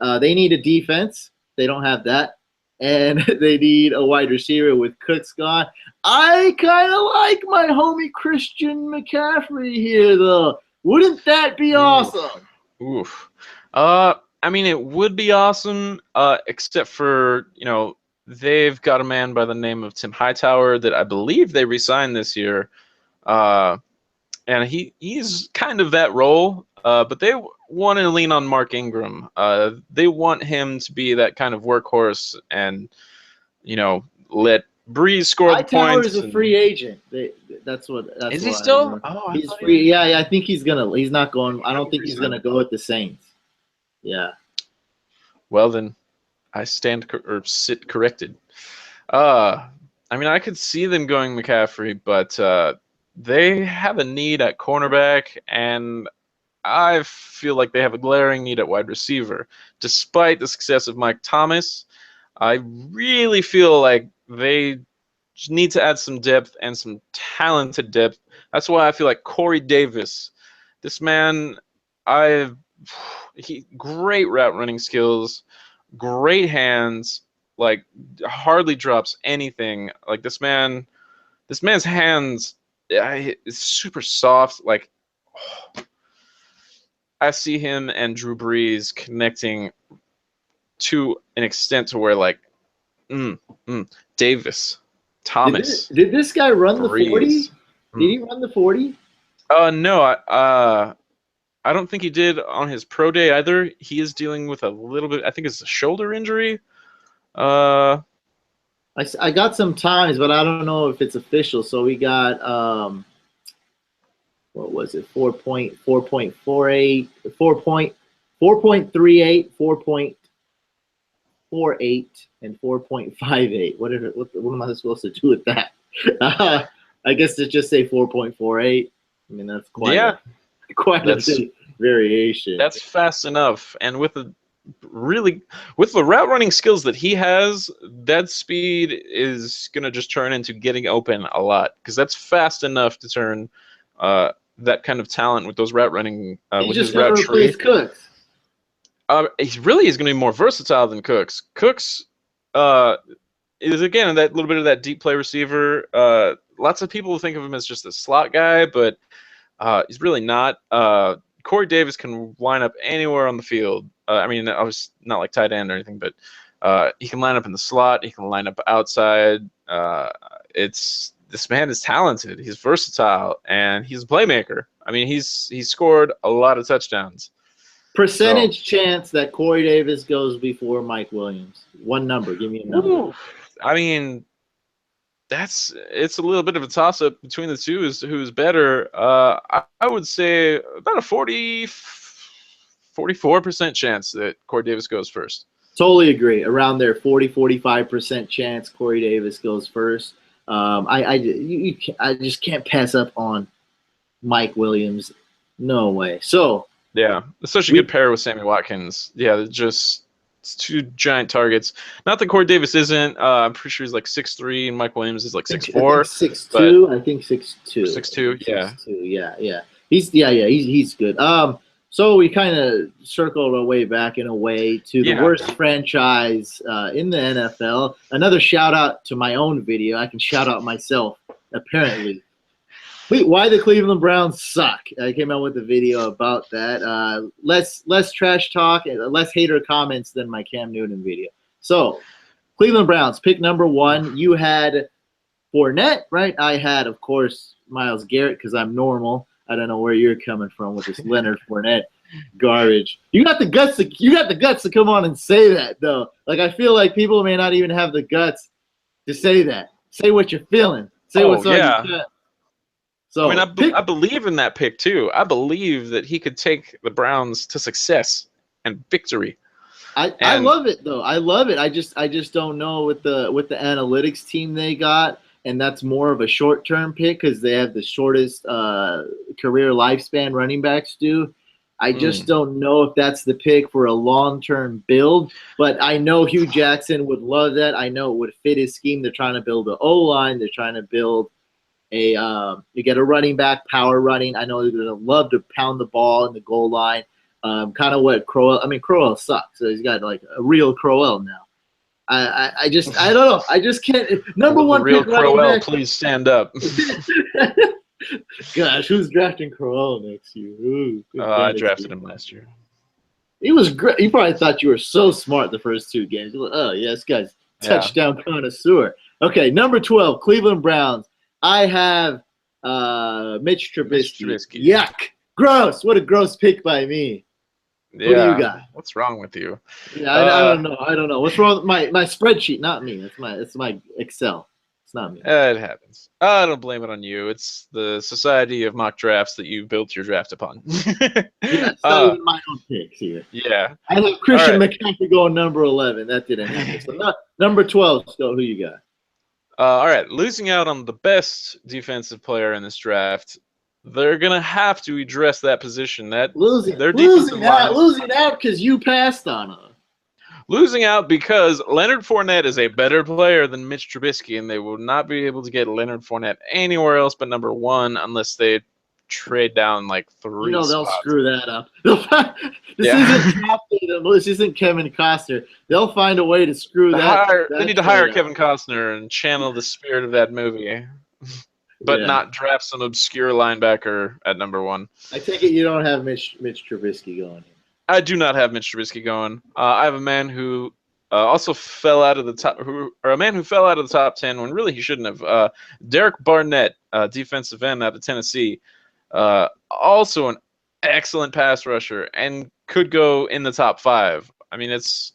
They need a defense. They don't have that. And they need a wide receiver with Cooks gone. I kind of like my homie Christian McCaffrey here, though. Wouldn't that be awesome? Oof. I mean, it would be awesome, except for, they've got a man by the name of Tim Hightower that I believe they re-signed this year. And he's kind of that role, but they want to lean on Mark Ingram. They want him to be that kind of workhorse and, let Breeze score the points. Hightower is a free agent. That's is he still? Oh, he's free. Yeah, I think he's gonna. He's not going. I don't think he's gonna go with the Saints. Yeah. Well then, I sit corrected. I mean, I could see them going McCaffrey, but they have a need at cornerback, and I feel like they have a glaring need at wide receiver. Despite the success of Mike Thomas, I really feel like they just need to add some depth and some talented depth. That's why I feel like Corey Davis, this man, great route running skills, great hands, like hardly drops anything. Like this man's hands is super soft. Like I see him and Drew Brees connecting to an extent to where like Davis, Thomas. Did this guy run Brees. the 40? Did he run the 40? No, I don't think he did on his pro day either. He is dealing with a little bit, I think it's a shoulder injury. I got some times, but I don't know if it's official. So we got what was it? 4.48, 4.38, 4.48, and 4.58. What am I supposed to do with that? I guess to just say 4.48. I mean, that's quite a variation. That's fast enough. And with the route running skills that he has, that speed is going to just turn into getting open a lot, because that's fast enough to turn that kind of talent with those route running with his route tree. Cooks. He really is going to be more versatile than Cooks. Cooks is, again, that little bit of that deep play receiver. Lots of people think of him as just a slot guy, but he's really not. Corey Davis can line up anywhere on the field. I mean, I was not like tight end or anything, but he can line up in the slot. He can line up outside. This man is talented. He's versatile, and he's a playmaker. I mean, he's scored a lot of touchdowns. Percentage chance that Corey Davis goes before Mike Williams. One number. Give me a number. Ooh, I mean, it's a little bit of a toss-up between the two as to who's better. I would say about a 44% chance that Corey Davis goes first. Totally agree. Around there, 40-45% chance Corey Davis goes first. I just can't pass up on Mike Williams. No way. So Yeah, it's such a good pair with Sammy Watkins. Yeah, it's two giant targets. Not that Corey Davis isn't. I'm pretty sure he's like 6'3", and Mike Williams is like 6'4". 6'2". I think 6'2". 6'2". Yeah. 6'2". Yeah. He's good. So we kind of circled our way back in a way to the worst franchise in the NFL. Another shout out to my own video. I can shout out myself, apparently. Why the Cleveland Browns suck. I came out with a video about that. Less trash talk, less hater comments than my Cam Newton video. So, Cleveland Browns, pick number 1. You had Fournette, right? I had, of course, Myles Garrett because I'm normal. I don't know where you're coming from with this Leonard Fournette garbage. You got the guts to come on and say that, though. Like, I feel like people may not even have the guts to say that. Say what you're feeling. Say what's on your chest. So, I mean, I believe in that pick too. I believe that he could take the Browns to success and victory. I love it though. I love it. I just don't know with the analytics team they got, and that's more of a short-term pick because they have the shortest career lifespan running backs do. I just don't know if that's the pick for a long-term build, but I know Hugh Jackson would love that. I know it would fit his scheme. They're trying to build an O-line. They're trying to build you get a running back, power running. I know they're going to love to pound the ball in the goal line. Kind of what Crowell. I mean, Crowell sucks. So he's got like a real Crowell now. I don't know. I just can't. Number one real pick Crowell, please stand up. Gosh, who's drafting Crowell next year? Ooh, I drafted him last year. He was great. You probably thought you were so smart the first 2 games. You're like, oh yeah, this guy's touchdown connoisseur. Okay, number 12, Cleveland Browns. I have Mitch Trubisky. Yuck. Gross. What a gross pick by me. Yeah. What do you got? What's wrong with you? Yeah, I don't know. What's wrong with my spreadsheet? Not me. It's my Excel. It's not me. It happens. I don't blame it on you. It's the society of mock drafts that you built your draft upon. Yeah, it's not even my own picks here. Yeah. I have Christian McCaffrey going number 11. That didn't happen. So number 12, so who you got? All right, losing out on the best defensive player in this draft, they're gonna have to address that position. Losing out because you passed on him. Losing out because Leonard Fournette is a better player than Mitch Trubisky, and they will not be able to get Leonard Fournette anywhere else but number 1 unless they trade down like 3 they'll spots. Screw that up. This isn't Kevin Costner. They'll find a way to screw that. They need to hire Kevin Costner and channel the spirit of that movie, but not draft some obscure linebacker at number 1. I take it you don't have Mitch Trubisky going here. I do not have Mitch Trubisky going. I have a man who also fell out of the top, a man who fell out of the top 10 when really he shouldn't have. Derek Barnett, defensive end out of Tennessee. Also an excellent pass rusher and could go in the top 5. I mean, it's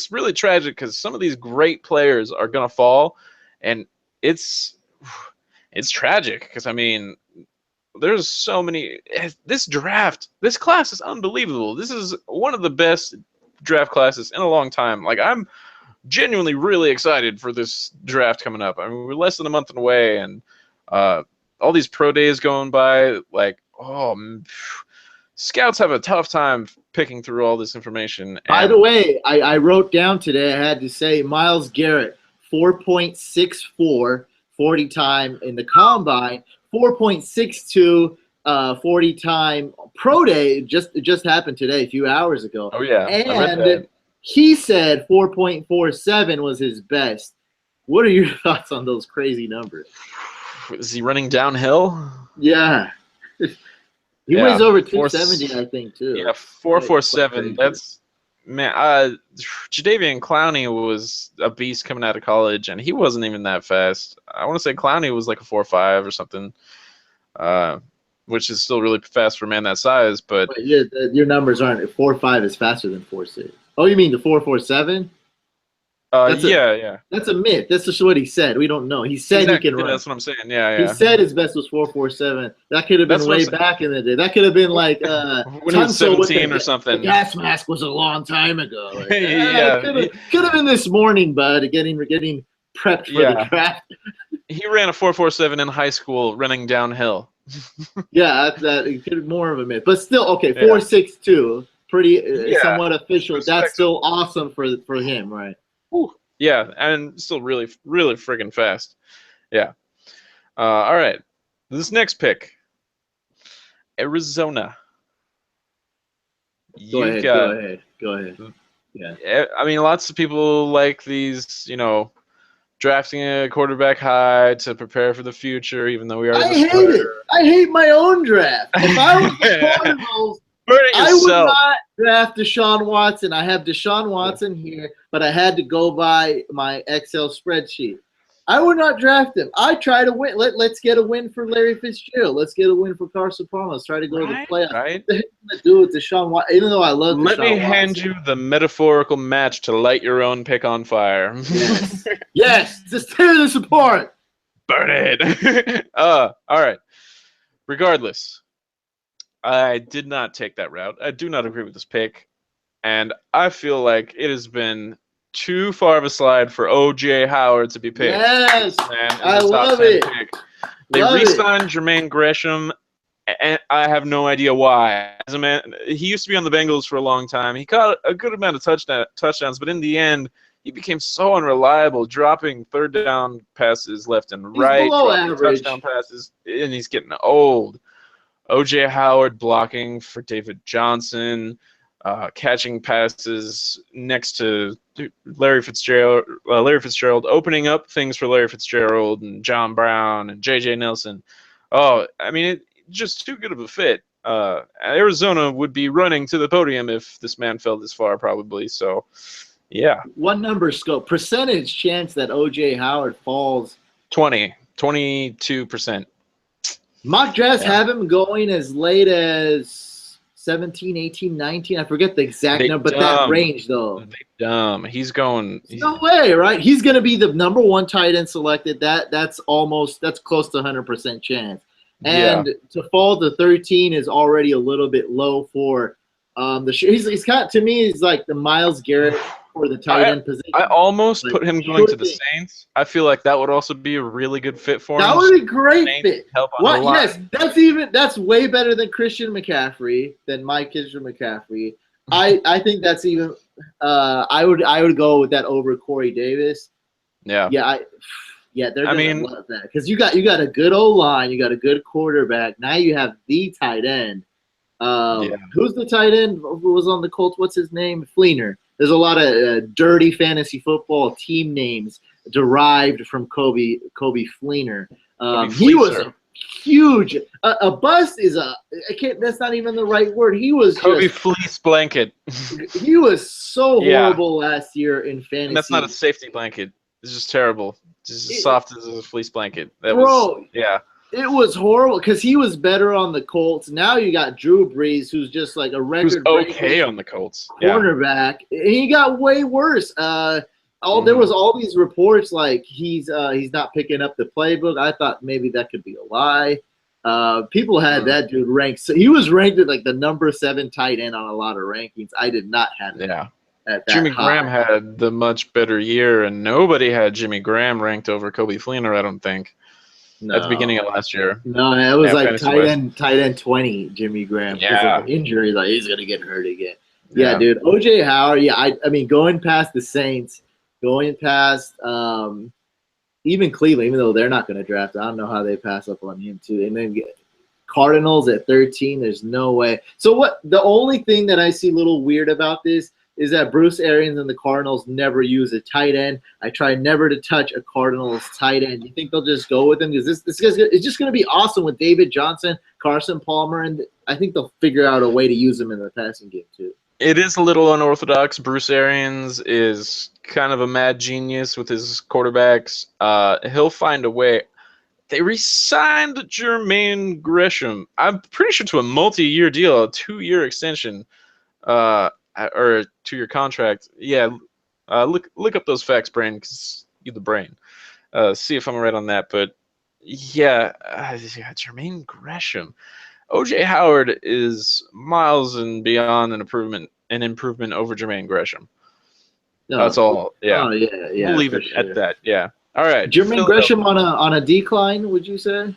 really tragic because some of these great players are gonna fall, and it's tragic because I mean, there's so many. This class is unbelievable. This is one of the best draft classes in a long time. Like, I'm genuinely really excited for this draft coming up. I mean, we're less than a month away, and all these pro days going by, like, scouts have a tough time picking through all this information. By the way, I wrote down today, I had to say Myles Garrett, 4.64 40 time in the combine, 4.62 40 time pro day. It just happened today, a few hours ago. Oh, yeah. And he said 4.47 was his best. What are your thoughts on those crazy numbers? Is he running downhill? Yeah. He weighs over 270, I think, too. Yeah, 4.47. That's, man, Jadeveon Clowney was a beast coming out of college, and he wasn't even that fast. I want to say Clowney was like a 4.5 or something, which is still really fast for a man that size. But your numbers aren't. 4.5 is faster than 4.6. Oh, you mean the 4.47? Yeah. That's a myth. That's just what he said. We don't know. He said he can run. That's what I'm saying. Yeah. He said his best was 4.47. That could have been way back in the day. That could have been like when he was 17 or something. The gas mask was a long time ago. Like, yeah, could have been this morning, bud. Getting prepped for the draft. He ran a 4.47 in high school, running downhill. That it could be more of a myth, but still okay. 4.62, pretty somewhat official. That's still awesome for him, right? Ooh. Yeah, and still really, really friggin' fast. Yeah. All right. This next pick, Arizona. Go ahead. Yeah. I mean, lots of people like these, drafting a quarterback high to prepare for the future, even though we are. I hate it. I hate my own draft. If I was the Cardinals, I would not draft Deshaun Watson. I have Deshaun Watson here, but I had to go by my Excel spreadsheet. I would not draft him. I try to win. Let's get a win for Larry Fitzgerald. Let's get a win for Carson Palmer. Let's try to go to the playoffs. Right. What the heck am I do with Deshaun Watson? Even though I love Deshaun Let me hand you the metaphorical match to light your own pick on fire. Yes. Just tear this apart. Burn it. All right. Regardless, I did not take that route. I do not agree with this pick, and I feel like it has been too far of a slide for O.J. Howard to be picked. Yes, I love it. They re-signed Jermaine Gresham, and I have no idea why. As a man, he used to be on the Bengals for a long time. He caught a good amount of touchdowns, but in the end, he became so unreliable, dropping third down passes left and right, touchdown passes, and he's getting old. O.J. Howard blocking for David Johnson, catching passes next to Larry Fitzgerald, opening up things for Larry Fitzgerald and John Brown and J.J. Nelson. Oh, I mean, it's just too good of a fit. Arizona would be running to the podium if this man fell this far, probably. So, yeah. What number scope? Percentage chance that O.J. Howard falls? 22%. Mock drafts have him going as late as 17, 18, 19. I forget the exact number, but that range, though. He's going. No way, right? He's going to be the number one tight end selected. That's close to 100% chance. And to fall to 13 is already a little bit low for he's kind of, to me, he's like the Myles Garrett for the tight end position. I almost put him going to the Saints. I feel like that would also be a really good fit for him. That would be a great fit. Yes, that's way better than Christian McCaffrey, than Christian McCaffrey. I think that's even I would go with that over Corey Davis. Yeah. They're gonna love that because you got a good O-line, you got a good quarterback. Now you have the tight end. Who's the tight end who was on the Colts? What's his name? Fleener. There's a lot of dirty fantasy football team names derived from Kobe Fleener. He was a huge. A bust is that's not even the right word. He was Kobe Fleece Blanket. He was so horrible last year in fantasy. And that's not a safety blanket. It's just terrible. Just as soft as a fleece blanket. It was horrible because he was better on the Colts. Now you got Drew Brees, who's just like a record. Who's okay on the Colts. Cornerback. And he got way worse. There was all these reports like he's not picking up the playbook. I thought maybe that could be a lie. People had that dude ranked. So he was ranked at like the number 7 tight end on a lot of rankings. I did not have it. Yeah. Jimmy Graham had the much better year, and nobody had Jimmy Graham ranked over Kobe Fleener, I don't think. No. At the beginning of last year. No, it was like tight end 20, Jimmy Graham. Because of injury, like he's gonna get hurt again. Yeah, dude. OJ Howard, I mean, going past the Saints, going past even Cleveland, even though they're not gonna draft, I don't know how they pass up on him too. And then Cardinals at 13, there's no way. So the only thing that I see a little weird about this is that Bruce Arians and the Cardinals never use a tight end. I try never to touch a Cardinals tight end. You think they'll just go with him? Because this guy's it's just going to be awesome with David Johnson, Carson Palmer, and I think they'll figure out a way to use him in the passing game too. It is a little unorthodox. Bruce Arians is kind of a mad genius with his quarterbacks. He'll find a way. They re-signed Jermaine Gresham. I'm pretty sure to a multi-year deal, a 2-year extension. Or a 2-year contract. Yeah, Look up those facts, brain, because you're the brain. See if I'm right on that. But yeah, Jermaine Gresham. OJ Howard is miles and beyond an improvement over Jermaine Gresham. That's No. all. Yeah. Oh yeah, We'll yeah, leave for it at sure. that. Yeah. All right. Jermaine Philadelphia. Gresham on a decline, would you say?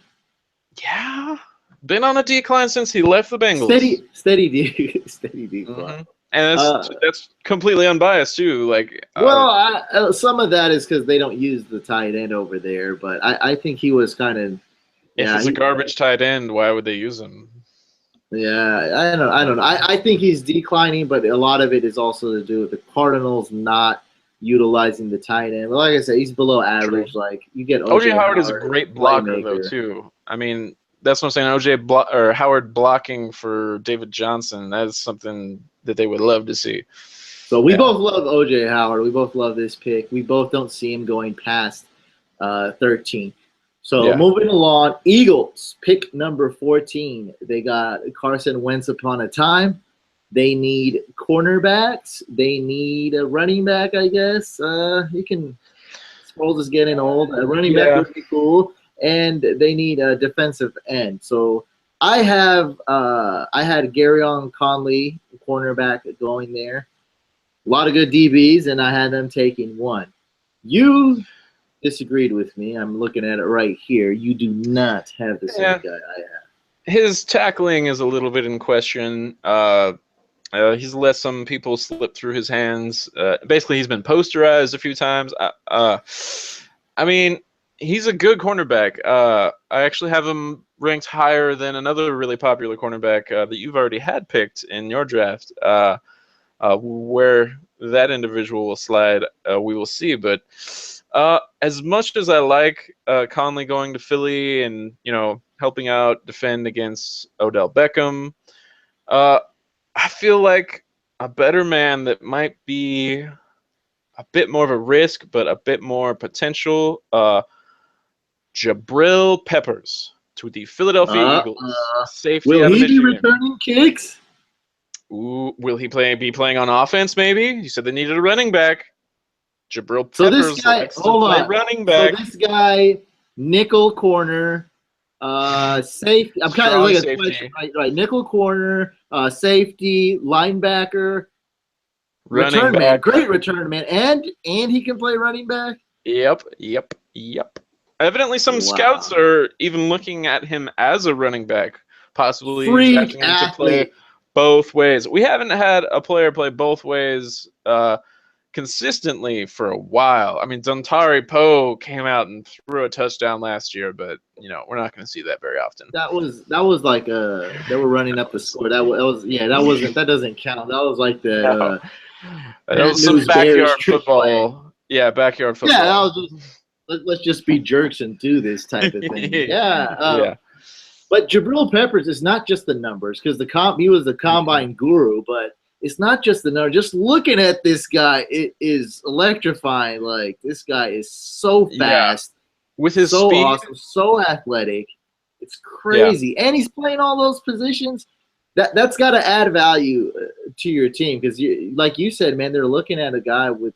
Yeah. Been on a decline since he left the Bengals. Steady decline. Hmm. And that's completely unbiased too. Like, Well, some of that is because they don't use the tight end over there, but I think he was kind of if yeah it's a garbage tight end, why would they use him? yeah I don't know I think he's declining, but a lot of it is also to do with the Cardinals not utilizing the tight end. But like I said, he's below average. True. Like you get OJ OJ Howard is a Howard as great a blocker though playmaker. too. I mean, that's what I'm saying. Or Howard blocking for David Johnson. That's something that they would love to see. So we Yeah. both love OJ Howard. We both love this pick. We both don't see him going past 13. So Yeah. moving along, Eagles pick number 14. They got Carson Wentz upon a time. They need cornerbacks. They need a running back, I guess. You can. Sproles is getting old. A running back Yeah. would be cool, and they need a defensive end. So I had Garyon Conley, cornerback, going there. A lot of good DBs, and I had them taking one. You disagreed with me. I'm looking at it right here. You do not have the same guy I have. His tackling is a little bit in question. He's let some people slip through his hands. Basically, he's been posterized a few times. I mean, he's a good cornerback. I actually have him ranked higher than another really popular cornerback that you've already had picked in your draft. Where that individual will slide, we will see. But as much as I like Conley going to Philly and helping out defend against Odell Beckham, I feel like a better man that might be a bit more of a risk, but a bit more potential. Jabrill Peppers to the Philadelphia Eagles. Safety Will out of he be Michigan. returning kicks? Ooh, will he be playing on offense? Maybe you said they needed a running back. Jabrill So Peppers this guy, likes to hold play on. running So back. this guy, nickel corner, safety. I'm kind of like a question, right? Nickel corner, safety, linebacker, Running return back. man, great return man, and he can play running back. Yep. Evidently, some scouts are even looking at him as a running back, possibly drafting him to play both ways. We haven't had a player play both ways consistently for a while. I mean, Dontari Poe came out and threw a touchdown last year, but we're not going to see that very often. That was like they were running up the score. That doesn't count. That was like the that was some backyard football. Yeah, backyard football. Yeah, that was just let's just be jerks and do this type of thing. Yeah. But Jabrill Peppers is not just the numbers, because he was the combine guru, but it's not just the numbers. Just looking at this guy, it is electrifying. Like, this guy is so fast, with his so speed, awesome, so athletic. It's crazy, and he's playing all those positions. That's got to add value to your team, because like you said, man, they're looking at a guy with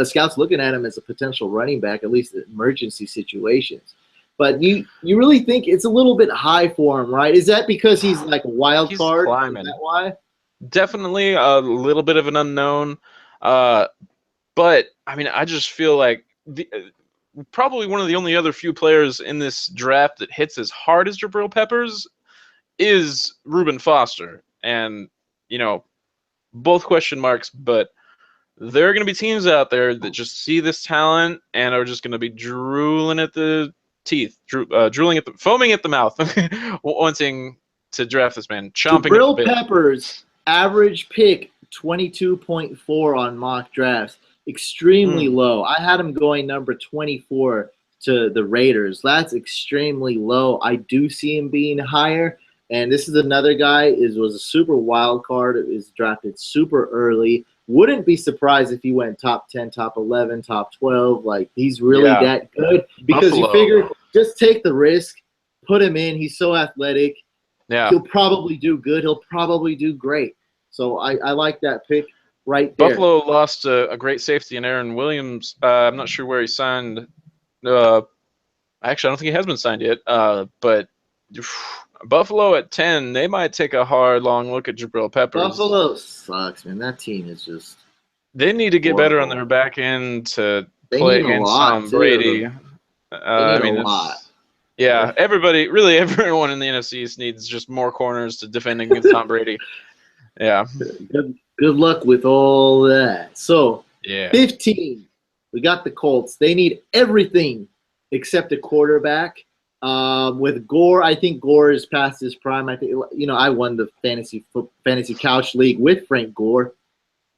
scouts looking at him as a potential running back, at least in emergency situations. But you really think it's a little bit high for him, right? Is that because he's like a wild card? Climbing. Is that why? Definitely a little bit of an unknown. But, I mean, I just feel like probably one of the only other few players in this draft that hits as hard as Jabrill Peppers is Reuben Foster. And, both question marks, but there are going to be teams out there that just see this talent and are just going to be drooling at the teeth, foaming at the mouth, wanting to draft this man, chomping Jabrill at the bit. Peppers average pick 22.4 on mock drafts, extremely low. I had him going number 24 to the Raiders. That's extremely low. I do see him being higher. And this is another guy was a super wild card. It was drafted super early. Wouldn't be surprised if he went top 10, top 11, top 12. Like, he's really that good, because Buffalo. You figure just take the risk, put him in. He's so athletic. Yeah. He'll probably do good. He'll probably do great. So I like that pick. right there. Buffalo lost a great safety in Aaron Williams. I'm not sure where he signed. Actually, I don't think he has been signed yet. But Buffalo at 10, they might take a hard, long look at Jabrill Peppers. Buffalo sucks, man. That team is just They need to get better on horrible. their back end to They play need a against lot Tom Brady. too. They need I mean, a lot. yeah, really everyone in the NFC East needs just more corners to defend against Tom Brady. Yeah. Good luck with all that. So, Yeah. 15, we got the Colts. They need everything except a quarterback. With Gore, I think Gore is past his prime. I think I won the fantasy couch league with Frank Gore.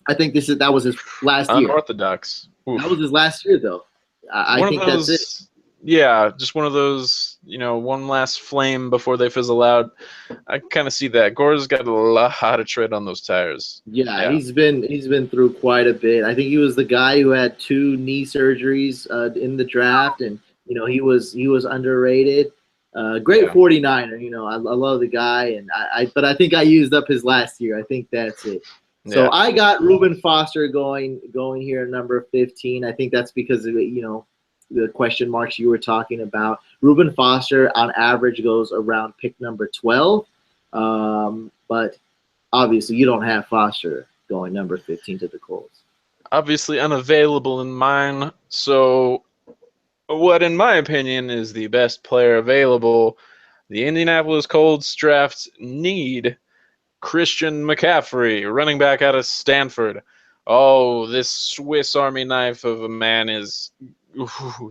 I think that was his last year. Unorthodox. Oof. That was his last year, though. I think that's it. Yeah, just one of those, one last flame before they fizzle out. I kind of see that. Gore's got a lot of tread on those tires. Yeah, he's been through quite a bit. I think he was the guy who had 2 knee surgeries in the draft, and he was underrated. Great 49er. I love the guy, but I think I used up his last year. I think that's it. So I got Reuben Foster going here at number 15. I think that's because of the question marks you were talking about. Reuben Foster on average goes around pick number 12, but obviously you don't have Foster going number 15 to the Colts. Obviously unavailable in mine. So what, in my opinion, is the best player available? The Indianapolis Colts draft need Christian McCaffrey, running back out of Stanford. Oh, this Swiss Army knife of a man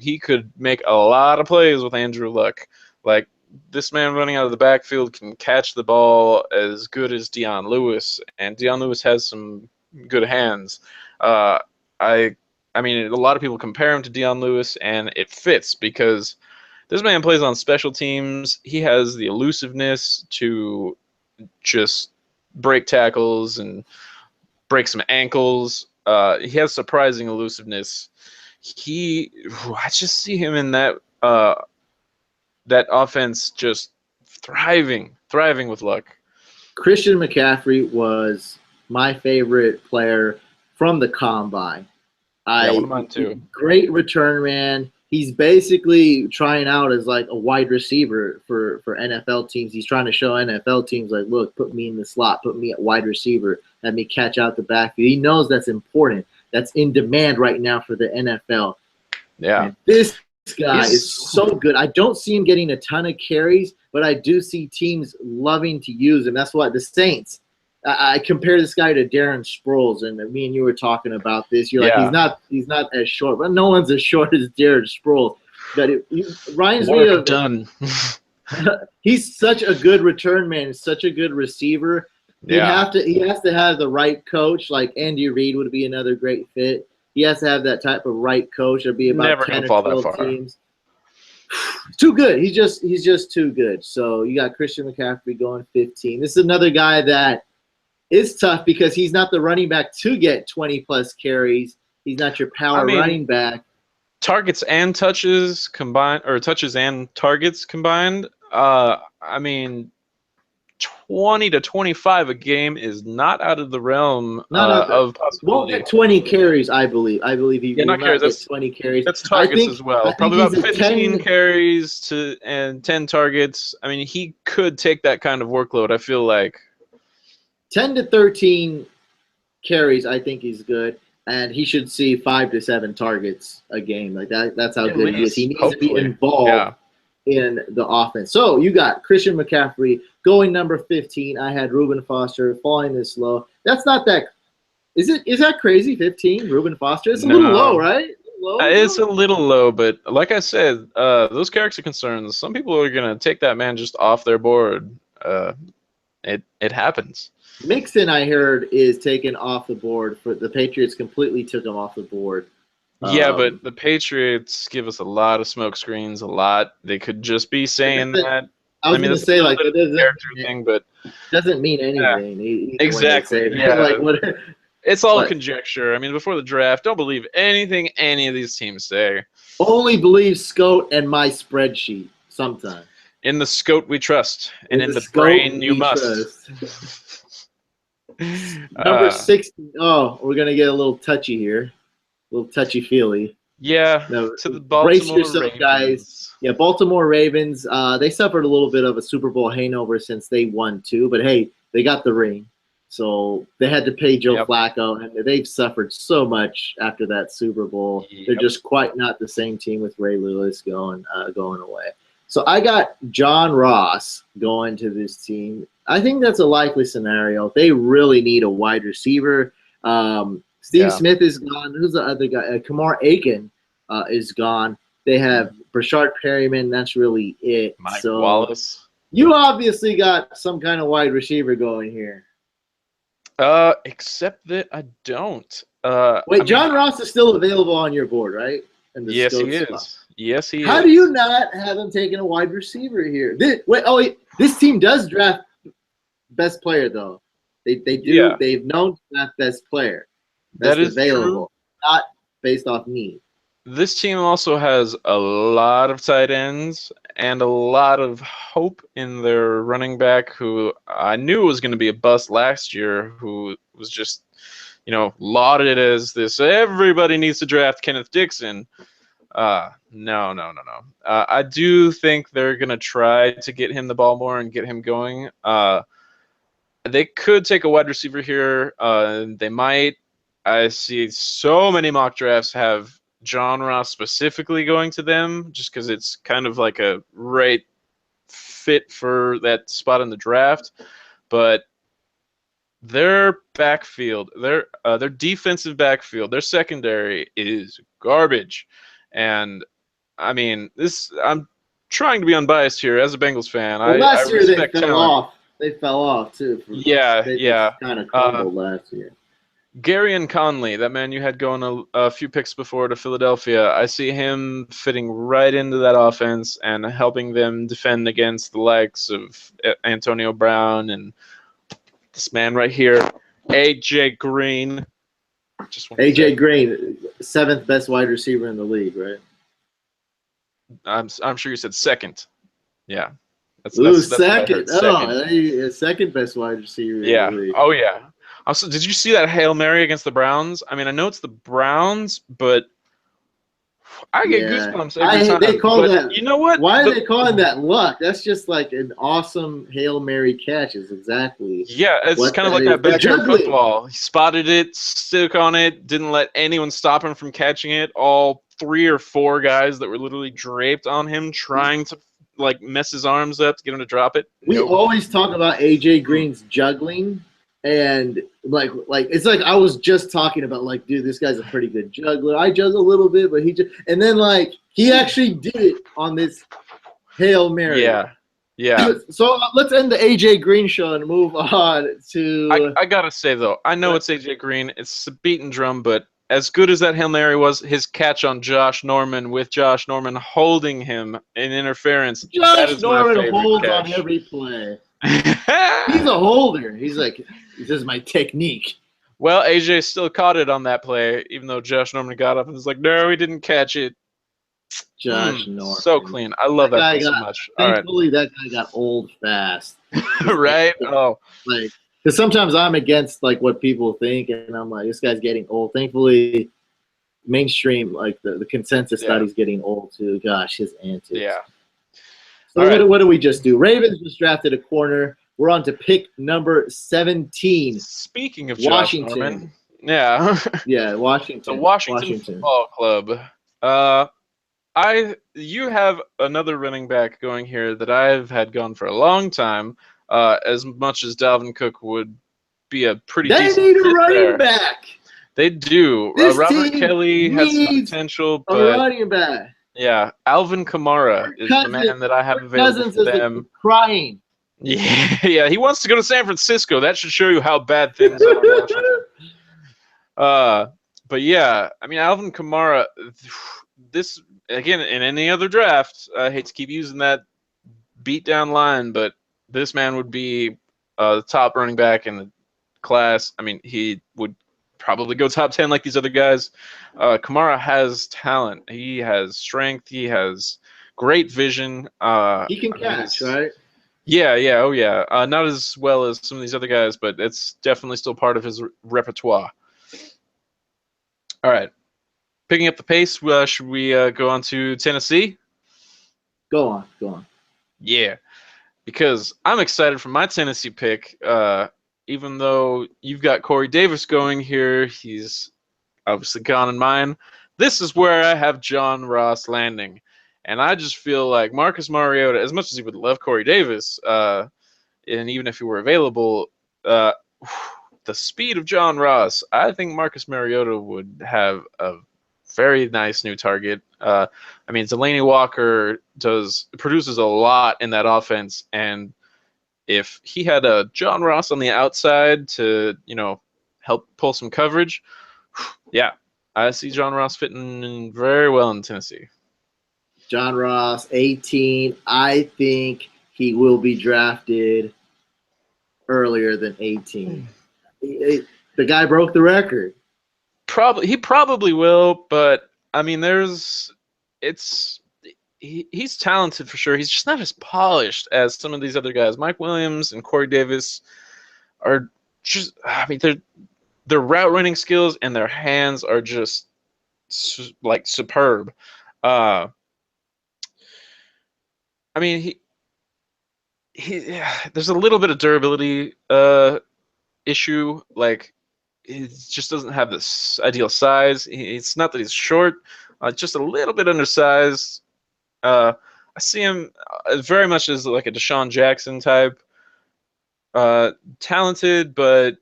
he could make a lot of plays with Andrew Luck. Like, this man running out of the backfield can catch the ball as good as Deion Lewis, and Deion Lewis has some good hands. I mean, a lot of people compare him to Deion Lewis, and it fits because this man plays on special teams. He has the elusiveness to just break tackles and break some ankles. He has surprising elusiveness. I just see him in that offense just thriving with Luck. Christian McCaffrey was my favorite player from the combine. One of mine too. Great return man. He's basically trying out as like a wide receiver for NFL teams. He's trying to show NFL teams, like, look, put me in the slot, put me at wide receiver, let me catch out the backfield. He knows that's important. That's in demand right now for the NFL. Yeah. And this guy is so good. I don't see him getting a ton of carries, but I do see teams loving to use him. That's why the Saints. I compare this guy to Darren Sproles, and me and you were talking about this. You're like, he's not as short, but no one's as short as Darren Sproles. But it reminds me of done. He's such a good return man, such a good receiver. He has to have the right coach. Like Andy Reid would be another great fit. He has to have that type of right coach. There'd be about 10 or 12 teams. Too good. He's just too good. So you got Christian McCaffrey going 15. This is another guy that is tough because he's not the running back to get 20-plus carries. He's not your power running back. Targets and touches combined, or touches and targets combined, 20 to 25 a game is not out of the realm of possibility. Won't get 20 carries, I believe. I believe he will not carries. Get 20 carries. That's targets as well. Probably about 15 carries and 10 targets. I mean, he could take that kind of workload, I feel like. 10 to 13 carries, I think he's good, and he should see 5 to 7 targets a game. Like that. That's how good he is. He needs to be involved in the offense. So you got Christian McCaffrey going number 15. I had Reuben Foster falling this low. That's not that. Is that crazy? 15, Reuben Foster. It's a little low, right? It's a little low, but like I said, those character concerns. Some people are gonna take that man just off their board. It happens. Mixon, I heard, is taken off the board. For the Patriots, completely took him off the board. Yeah, but the Patriots give us a lot of smoke screens. A lot. They could just be saying that. I was going to say, like, it character thing, but doesn't mean anything. Yeah. Exactly. Yeah. Like, what? It's all conjecture. I mean, before the draft, don't believe anything any of these teams say. Only believe Scout and my spreadsheet sometimes. In the Scout we trust, and in the brain you must. Number 60. Oh, we're gonna get a little touchy here, a little touchy feely. Yeah, No, to the brace Baltimore yourself, guys. Ravens. Yeah, Baltimore Ravens. They suffered a little bit of a Super Bowl hangover since they won two, but hey, they got the ring, so they had to pay Joe Yep. Flacco, and they've suffered so much after that Super Bowl. They're Yep. just quite not the same team with Ray Lewis going away. So I got John Ross going to this team. I think that's a likely scenario. They really need a wide receiver. Steve Yeah. Smith is gone. Who's the other guy? Kamar Aiken is gone. They have Brashard Perryman. That's really it. Mike So Wallace. you obviously got some kind of wide receiver going here. Except that I don't. Wait, John Ross is still available on your board, right? Yes, he is. Yes, he is. How do you not have him taking a wide receiver here? This team does draft best player though. They do. Yeah. They've known to draft best player. That is available, true. not based off need. This team also has a lot of tight ends and a lot of hope in their running back, who I knew was going to be a bust last year, who was just, lauded as this. Everybody needs to draft Kenneth Dixon. No. I do think they're going to try to get him the ball more and get him going. They could take a wide receiver here. They might. I see so many mock drafts have John Ross specifically going to them just because it's kind of like a right fit for that spot in the draft. But their backfield, their defensive backfield, their secondary is garbage. And I mean, I'm trying to be unbiased here as a Bengals fan. Well, last year they fell talent. off. They fell off too. Yeah. Kind of crumbled last year. Gary and Conley, that man you had going a few picks before to Philadelphia, I see him fitting right into that offense and helping them defend against the likes of Antonio Brown and this man right here, AJ Green. AJ Green, 7th best wide receiver in the league, right? I'm sure you said second. Yeah. That's second. Second best wide receiver in the league. Oh, yeah. Also, did you see that Hail Mary against the Browns? I mean, I know it's the Browns, but I get goosebumps every time. They call that. You know what? Why are they calling that luck? That's just like an awesome Hail Mary catch. Is exactly. Yeah, it's kind of like that backyard football. He spotted it, stuck on it, didn't let anyone stop him from catching it. All 3 or 4 guys that were literally draped on him, trying to mess his arms up to get him to drop it. We always talk about AJ Green's juggling. And like it's like I was just talking about dude, this guy's a pretty good juggler. I juggle a little bit, but and then he actually did it on this Hail Mary. Yeah. So let's end the AJ Green show and move on to. I gotta say though, I know it's AJ Green. It's a beaten drum, but as good as that Hail Mary was, his catch on Josh Norman with Josh Norman holding him in interference. Josh Norman holds on every play. He's a holder. He's like, this is my technique. Well, AJ still caught it on that play, even though Josh Norman got up and was like, no, he didn't catch it. Josh Norman. So clean. I love that play so much. Thankfully, that guy got old fast. Right? Oh. Because sometimes I'm against what people think, and I'm like, this guy's getting old. Thankfully, mainstream, the consensus that he's getting old too. Gosh, his antics. Yeah. So what do we just do? Ravens just drafted a corner. We're on to pick number 17. Speaking of Washington. Josh Norman, yeah, Washington. The Washington Football Club. You have another running back going here that I've had gone for a long time. As much as Dalvin Cook would be a pretty decent need a fit running there. back. They do. Robert Kelly has some potential, but a running back. Yeah, Alvin Kamara is the man that I have available for them. Crying. Yeah, he wants to go to San Francisco. That should show you how bad things are. But yeah, I mean, Alvin Kamara, this, again, in any other draft, I hate to keep using that beat down line, but this man would be the top running back in the class. I mean, he would probably go top 10 like these other guys. Kamara has talent. He has strength. He has great vision. He can catch, right? Yeah, yeah, oh yeah. Not as well as some of these other guys, but it's definitely still part of his repertoire. All right, picking up the pace. Should we go on to Tennessee? Go on, go on. Yeah, because I'm excited for my Tennessee pick. Even though you've got Corey Davis going here, he's obviously gone in mine. This is where I have John Ross landing. And I just feel like Marcus Mariota, as much as he would love Corey Davis, and even if he were available, uh, the speed of John Ross, I think Marcus Mariota would have a very nice new target. I mean, Delaney Walker produces a lot in that offense, and if he had a John Ross on the outside to help pull some coverage, yeah, I see John Ross fitting in very well in Tennessee. John Ross, 18. I think he will be drafted earlier than 18. The guy broke the record. He probably will, but I mean, he's talented for sure. He's just not as polished as some of these other guys. Mike Williams and Corey Davis are just, I mean, their route running skills and their hands are just like superb. I mean, there's a little bit of durability issue. Like, he just doesn't have this ideal size. It's not that he's short, just a little bit undersized. I see him very much as like a Deshaun Jackson type. Talented, but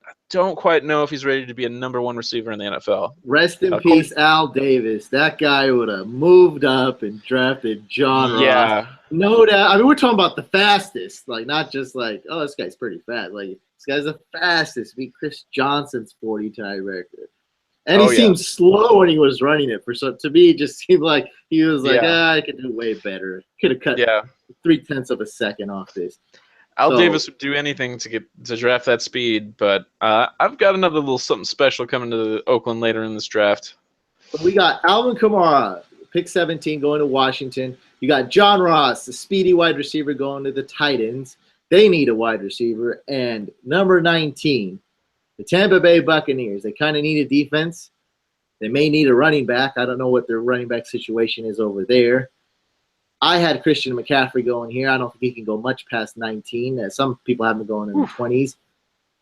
I don't quite know if he's ready to be a number one receiver in the NFL. Rest in peace, Al Davis. That guy would have moved up and drafted John Ross. No doubt. I mean, we're talking about the fastest, like not just like, oh, this guy's pretty fast. Like this guy's the fastest. Beat Chris Johnson's 40-time record. And he seemed slow when he was running it. To me, it just seemed like he was like, I could do way better. Could have cut 0.3 of a second off this. Al Davis would do anything to draft that speed, but I've got another little something special coming to Oakland later in this draft. So we got Alvin Kamara, pick 17, going to Washington. You got John Ross, the speedy wide receiver, going to the Titans. They need a wide receiver. And number 19, the Tampa Bay Buccaneers. They kind of need a defense. They may need a running back. I don't know what their running back situation is over there. I had Christian McCaffrey going here. I don't think he can go much past 19. Some people have him going in the 20s.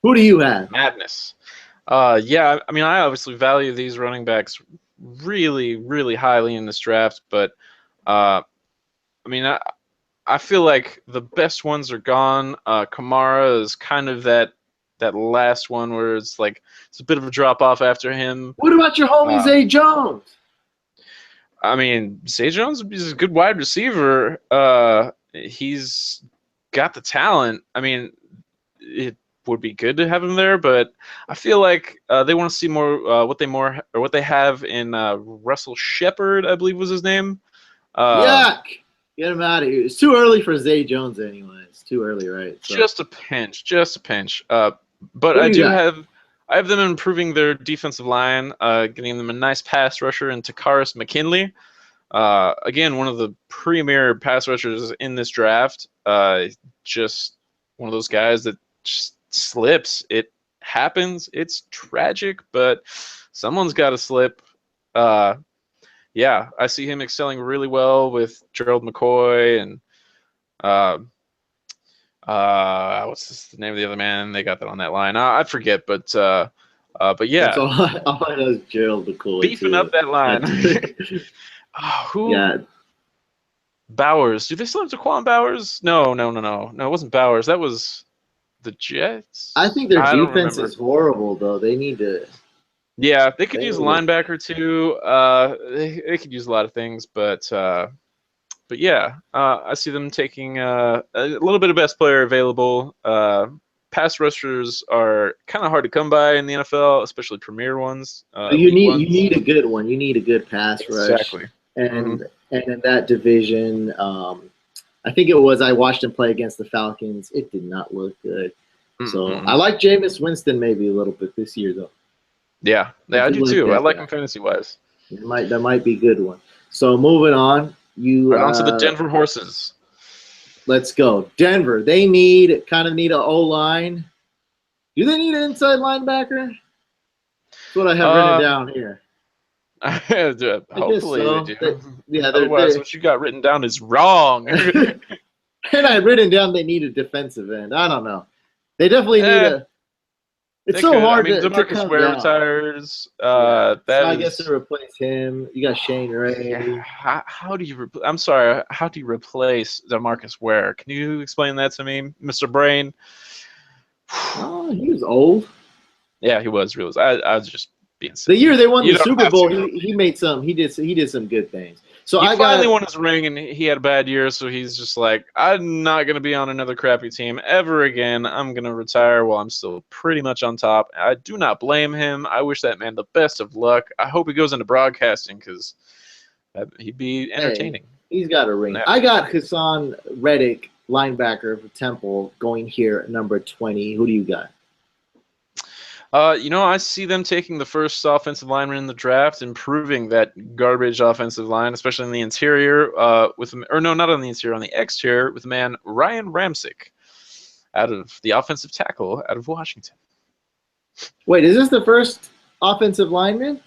Who do you have? Madness. Yeah, I mean, I obviously value these running backs really, really highly in this draft, but I mean, I feel like the best ones are gone. Kamara is kind of that last one where it's like it's a bit of a drop off after him. What about your homie Zay Jones? I mean, Zay Jones is a good wide receiver. He's got the talent. I mean, it would be good to have him there, but I feel like they want to see more what they have in Russell Shepard, I believe was his name. Yuck! Get him out of here. It's too early for Zay Jones anyway. It's too early, right? So. Just a pinch. But I have them improving their defensive line, getting them a nice pass rusher in Takaris McKinley. Again, one of the premier pass rushers in this draft. Just one of those guys that just slips. It happens. It's tragic, but someone's got to slip. Yeah, I see him excelling really well with Gerald McCoy and what's the name of the other man? They got that on that line. I forget, but yeah. That's all I know is Gerald McCoy. Beefing up that line. Who? Yeah. Bowers. Do they still have Jaquan Bowers? No. It wasn't Bowers. That was the Jets. I think their defense is horrible, though. They need to. Yeah, they could use a linebacker too. They could use a lot of things, but yeah, I see them taking a little bit of best player available. Pass rushers are kind of hard to come by in the NFL, especially premier ones. You need a good one. You need a good pass rush. Exactly. And in that division, I think I watched him play against the Falcons. It did not look good. So I like Jameis Winston maybe a little bit this year, though. Yeah, I do too. I like him fantasy-wise. That might be a good one. So moving on. On to the Denver Horses. Let's go. Denver. They kind of need an O-line. Do they need an inside linebacker? That's what I have written down here. Hopefully so. they do. Yeah, Otherwise, what you got written down is wrong. And I had written down they need a defensive end. I don't know. They definitely need a. It's so hard to DeMarcus Ware retires. So I guess to replace him, you got Shane Ray. Yeah, how do you? I'm sorry. How do you replace DeMarcus Ware? Can you explain that to me, Mr. Brain? Oh, he was old. Yeah, he was. I was just being silly. The year they won the Super Bowl, he made some. He did some good things. So he finally won his ring, and he had a bad year. So he's just like, I'm not gonna be on another crappy team ever again. I'm gonna retire while I'm still pretty much on top. I do not blame him. I wish that man the best of luck. I hope he goes into broadcasting because he'd be entertaining. Hey, he's got a ring. Yeah. I got Hassan Reddick, linebacker for Temple, going here at number 20. Who do you got? I see them taking the first offensive lineman in the draft, improving that garbage offensive line, especially in the interior. Not on the interior, on the exterior, with the man Ryan Ramczyk, out of the offensive tackle out of Washington. Wait, is this the first offensive lineman?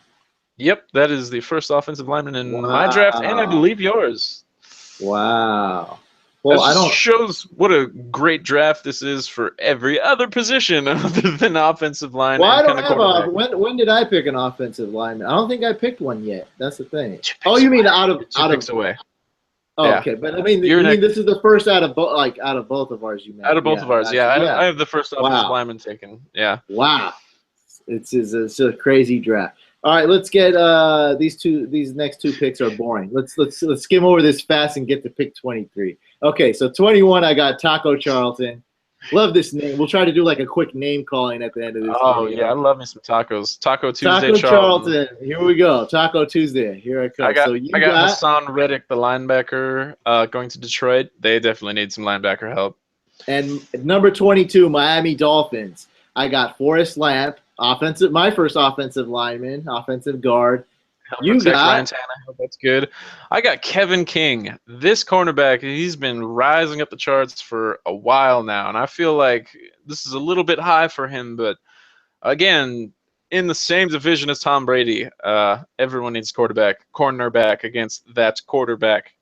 Yep, that is the first offensive lineman in my draft, and I believe yours. Wow. Well, that shows what a great draft this is for every other position other than offensive line. Well, I don't have when did I pick an offensive lineman? I don't think I picked one yet. That's the thing. Oh, you mean out of away? Oh, yeah. Okay, but I mean, this is the first out of both of ours. You meant out of both of ours, yeah. I have the first offensive lineman taken. Yeah. Wow, it's a crazy draft. All right, let's get these next two picks are boring. Let's skim over this fast and get to pick 23. Okay, so 21 I got Taco Charlton. Love this name. We'll try to do like a quick name calling at the end of this. Oh yeah, I love me some tacos. Taco Tuesday. Taco Charlton. Here we go. Taco Tuesday. Here I come. I got Hassan Reddick, the linebacker, going to Detroit. They definitely need some linebacker help. And number 22, Miami Dolphins. I got Forrest Lamp, my first offensive lineman, offensive guard. You got Ryan Tannehill. That's good. I got Kevin King. This cornerback, he's been rising up the charts for a while now, and I feel like this is a little bit high for him. But again, in the same division as Tom Brady, everyone needs cornerback against that quarterback.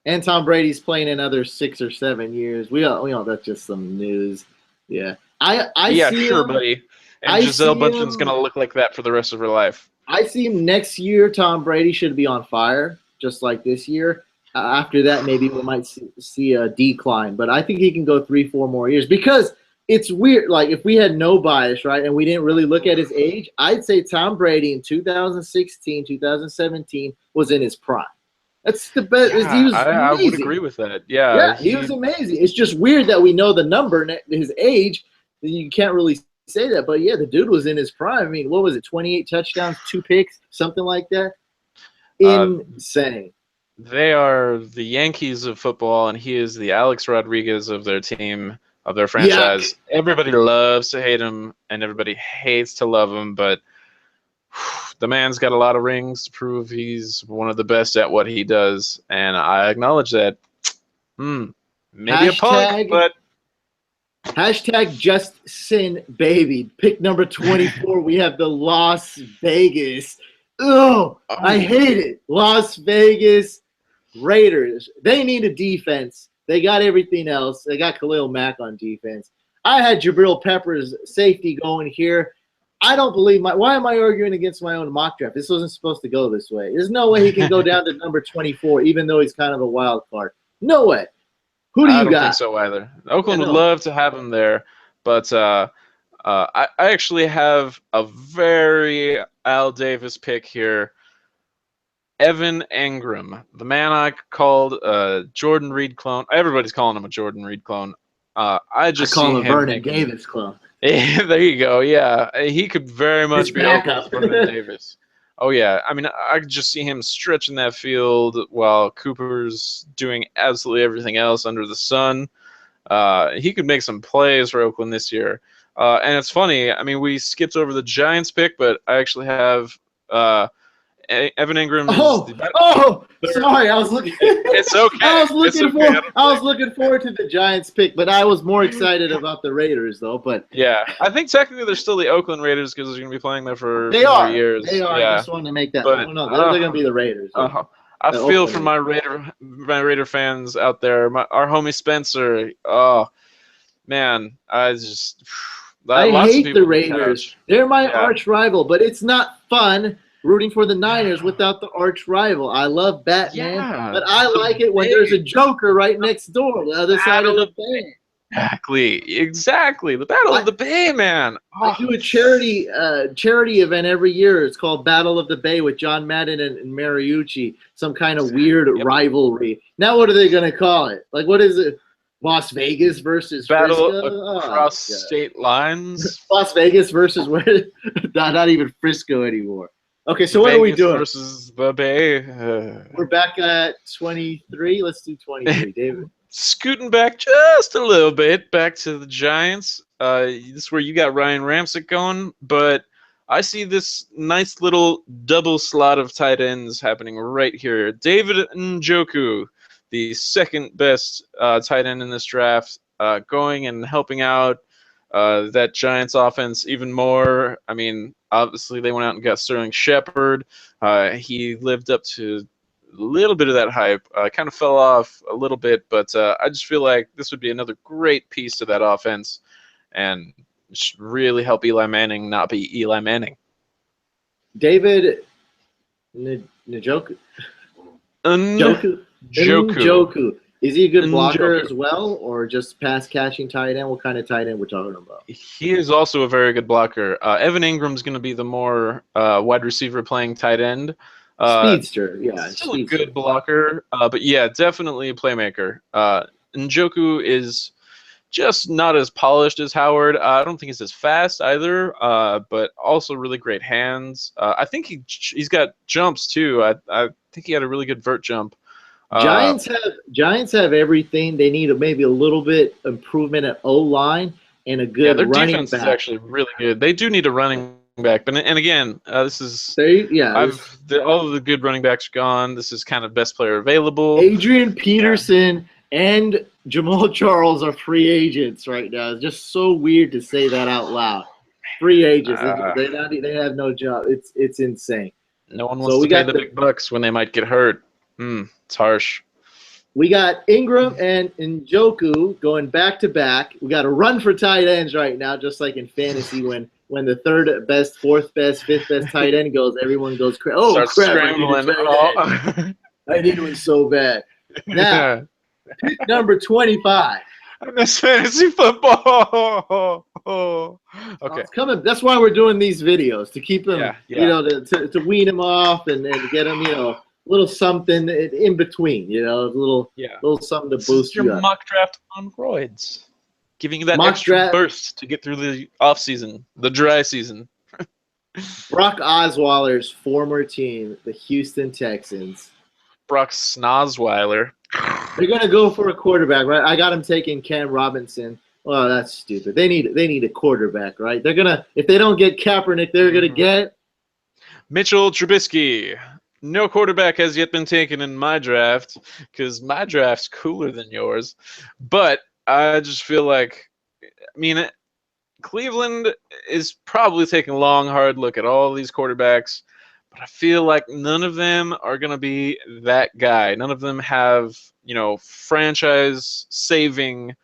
And Tom Brady's playing another 6 or 7 years. We all that's just some news. Yeah. Buddy. And Gisele Bundchen's going to look like that for the rest of her life. I see him next year. Tom Brady should be on fire, just like this year. After that, maybe we might see a decline. But I think he can go 3-4 more years because it's weird. Like, if we had no bias, right, and we didn't really look at his age, I'd say Tom Brady in 2016, 2017 was in his prime. That's the best. Yeah, I would agree with that. Yeah, he was amazing. It's just weird that we know the number, his age. You can't really say that, but yeah, the dude was in his prime. I mean, what was it? 28 touchdowns, 2 picks, something like that. Insane. They are the Yankees of football, and he is the Alex Rodriguez of their team, of their franchise. Yuck. Everybody loves to hate him, and everybody hates to love him, but the man's got a lot of rings to prove he's one of the best at what he does, and I acknowledge that. Maybe a punk, but... Hashtag just sin baby. Pick number 24. We have the Las Vegas. Oh, I hate it. Las Vegas Raiders. They need a defense. They got everything else. They got Khalil Mack on defense. I had Jabrill Peppers safety going here. I don't believe why am I arguing against my own mock draft? This wasn't supposed to go this way. There's no way he can go down to number 24, even though he's kind of a wild card. No way. Who do you got? I don't think so either. Oakland would love to have him there, but I actually have a very Al Davis pick here. Evan Engram, the man I called Jordan Reed clone. Everybody's calling him a Jordan Reed clone. I call him a Vernon Davis clone. There you go. Yeah, he could very much be Oakland's Vernon Davis. Oh, yeah. I mean, I could just see him stretching that field while Cooper's doing absolutely everything else under the sun. He could make some plays for Oakland this year. And it's funny. I mean, we skipped over the Giants pick, but I actually have Evan Ingram is sorry, I was looking. It's okay. I was looking it's okay. I was looking forward to the Giants pick, but I was more excited about the Raiders though. But yeah, I think technically they're still the Oakland Raiders because they're going to be playing there for a they few more are. years. They are. Yeah, I just wanted to make that. but No, they're going to be the Raiders. Yeah. I The feel Oakland for my Raider fans out there. Our homie Spencer. Oh man, I lots of hate people the on Raiders. couch. They're my Yeah. arch rival, but it's not fun rooting for the Niners without the arch rival. I love Batman, but I like it when there's a Joker right next door, the other side of the bay. Exactly. The Battle of the Bay, man. I do a charity event every year. It's called Battle of the Bay with John Madden and Mariucci. Some kind of weird rivalry. Now, what are they going to call it? Like, what is it? Las Vegas versus Battle Frisco? across state lines. Las Vegas versus where? Not even Frisco anymore. Okay, so what Vegas are we doing? Versus the Bay. We're back at 23. Let's do 23, David. Scooting back just a little bit, back to the Giants. This is where you got Ryan Ramczyk going, but I see this nice little double slot of tight ends happening right here. David Njoku, the second best tight end in this draft, going and helping out that Giants offense even more. I mean, obviously they went out and got Sterling Shepard. He lived up to a little bit of that hype. Kind of fell off a little bit, but I just feel like this would be another great piece to that offense and just really help Eli Manning not be Eli Manning. David Njoku. Njoku. Is he a good blocker as well, or just pass-catching tight end? What kind of tight end we're talking about? He is also a very good blocker. Evan Ingram's going to be the more wide receiver playing tight end. Speedster, yeah. Still a good blocker, but yeah, definitely a playmaker. Njoku is just not as polished as Howard. I don't think he's as fast either, but also really great hands. I think he's got jumps too. I think he had a really good vert jump. Giants have everything. They need maybe a little bit improvement at O-line and a good their running defense back. is actually really good. They do need a running back, but again, this is all of the good running backs are gone. This is kind of best player available. Adrian Peterson and Jamal Charles are free agents right now. It's just so weird to say that out loud. Free agents. They have no job. It's insane. No one wants to pay the big bucks when they might get hurt. It's harsh. We got Ingram and Njoku going back to back. We got a run for tight ends right now, just like in fantasy when the third best, fourth best, fifth best tight end goes, everyone goes crazy. Oh crap! Scrambling. I need one so bad. Now, pick number 25. I miss fantasy football. Okay, it's coming. That's why we're doing these videos, to keep them, to wean them off and get them, little something in between, a little something to boost you up. Your mock draft on roids, giving you that extra burst to get through the off season, the dry season. Brock Osweiler's former team, the Houston Texans. Brock Snozweiler. They're gonna go for a quarterback, right? I got him taking Cam Robinson. Well, that's stupid. They need a quarterback, right? They're gonna, if they don't get Kaepernick, they're gonna get Mitchell Trubisky. No quarterback has yet been taken in my draft because my draft's cooler than yours. But I just feel like, Cleveland is probably taking a long, hard look at all these quarterbacks. But I feel like none of them are going to be that guy. None of them have, franchise-saving,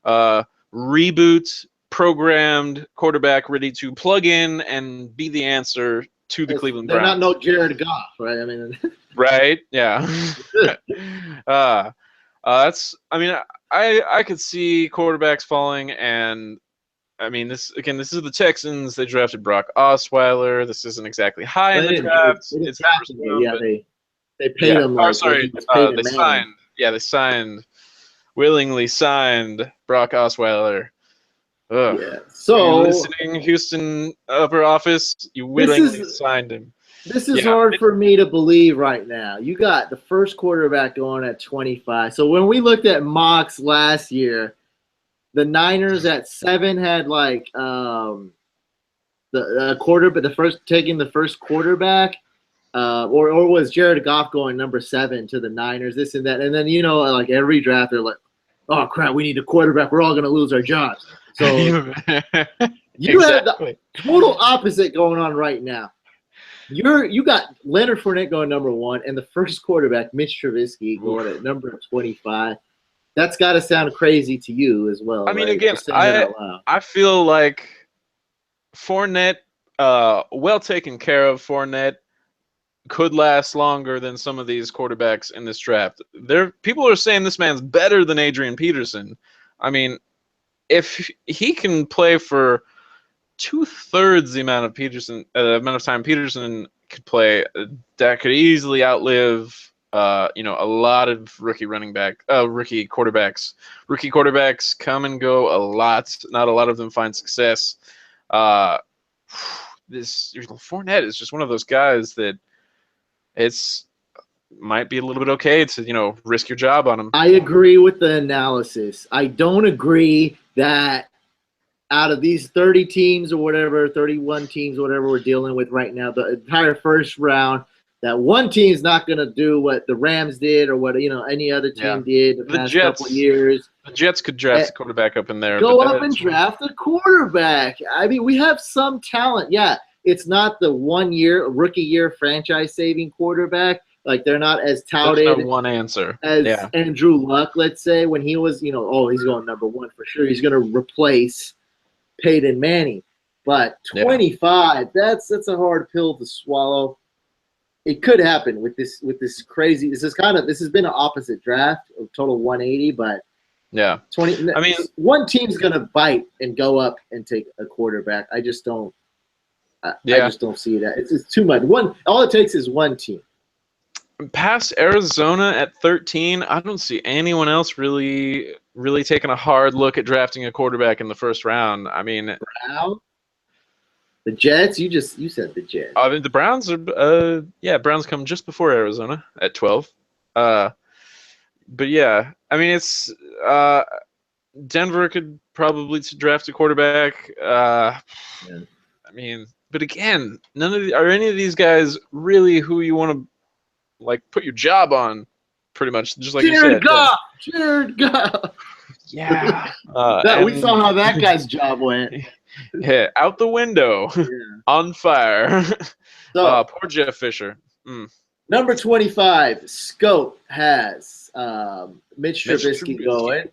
reboot, programmed quarterback ready to plug in and be the answer to the Cleveland Browns. They're not no Jared Goff, right? Right? Yeah. I could see quarterbacks falling, and this is the Texans. They drafted Brock Osweiler. This isn't exactly high in the draft. It's they paid him. They willingly signed Brock Osweiler. Ugh. Yeah. So, listening, Houston upper office, you willingly signed him. This is hard for me to believe right now. You got the first quarterback going at 25. So when we looked at mocks last year, the Niners at 7 had taking the first quarterback. Or was Jared Goff going number 7 to the Niners, this and that. And then, like every draft, they're like, oh, crap, we need a quarterback. We're all going to lose our jobs. So you have the total opposite going on right now. You got Leonard Fournette going number 1, and the first quarterback, Mitch Trubisky, going at number 25. That's got to sound crazy to you as well. I mean, right? again, I feel like Fournette, well taken care of. Fournette could last longer than some of these quarterbacks in this draft. People are saying this man's better than Adrian Peterson. I mean, if he can play for 2/3 the amount of time Peterson could play, that could easily outlive a lot of rookie quarterbacks. Rookie quarterbacks come and go a lot. Not a lot of them find success. This Fournette is just one of those guys that might be a little bit okay to risk your job on him. I agree with the analysis. I don't agree that out of these 30 teams or whatever, 31 teams, whatever we're dealing with right now, the entire first round, that one team's not going to do what the Rams did or what any other team did the past couple of years. The Jets could draft a quarterback up in there. Go up and draft a quarterback. I mean, we have some talent. Yeah, it's not the 1 year, rookie year, franchise-saving quarterback. Like, they're not as touted. There's no one answer. As Andrew Luck, let's say, when he was, he's going number 1 for sure. He's going to replace Peyton Manning. But 25, that's a hard pill to swallow. It could happen with this crazy. This has been an opposite draft, a total 180, but 20. I mean, one team's gonna bite and go up and take a quarterback. I just don't. I just don't see that. It's too much. All it takes is one team. Past Arizona at 13, I don't see anyone else really taking a hard look at drafting a quarterback in the first round. I mean, the Jets. You said the Jets. I mean, the Browns are. Browns come just before Arizona at 12. But yeah, I mean, it's Denver could probably draft a quarterback. I mean, but again, are any of these guys really who you want to put your job on? Pretty much, just like Jared you said. Goff. Jared Goff. Yeah. We saw how that guy's job went. Yeah, out the window, on fire. So, poor Jeff Fisher. Number 25, Scope has Mitch Trubisky going.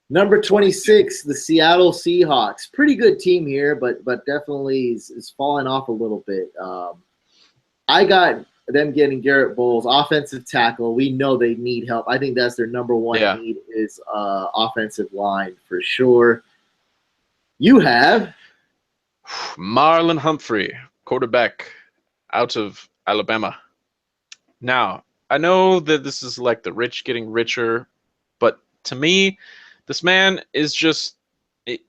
Number 26, the Seattle Seahawks. Pretty good team here, but definitely is falling off a little bit. I got them getting Garrett Bowles, offensive tackle. We know they need help. I think that's their number 1 need is offensive line for sure. You have Marlon Humphrey, quarterback out of Alabama. Now, I know that this is like the rich getting richer, but to me, this man is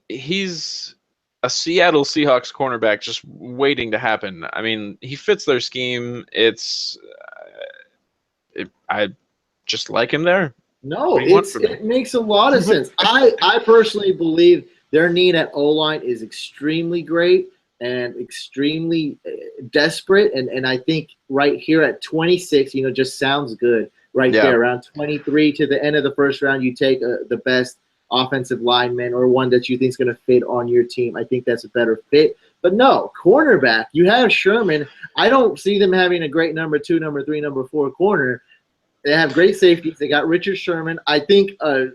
he's a Seattle Seahawks cornerback just waiting to happen. I mean, he fits their scheme. I just like him there. No, it makes a lot of sense. I personally believe their need at O-line is extremely great and extremely desperate. And I think right here at 26, just sounds good there. Around 23 to the end of the first round, you take the best offensive lineman or one that you think is going to fit on your team. I think that's a better fit. But no, cornerback, you have Sherman. I don't see them having a great number 2, number 3, number 4 corner. They have great safeties. They got Richard Sherman. I think a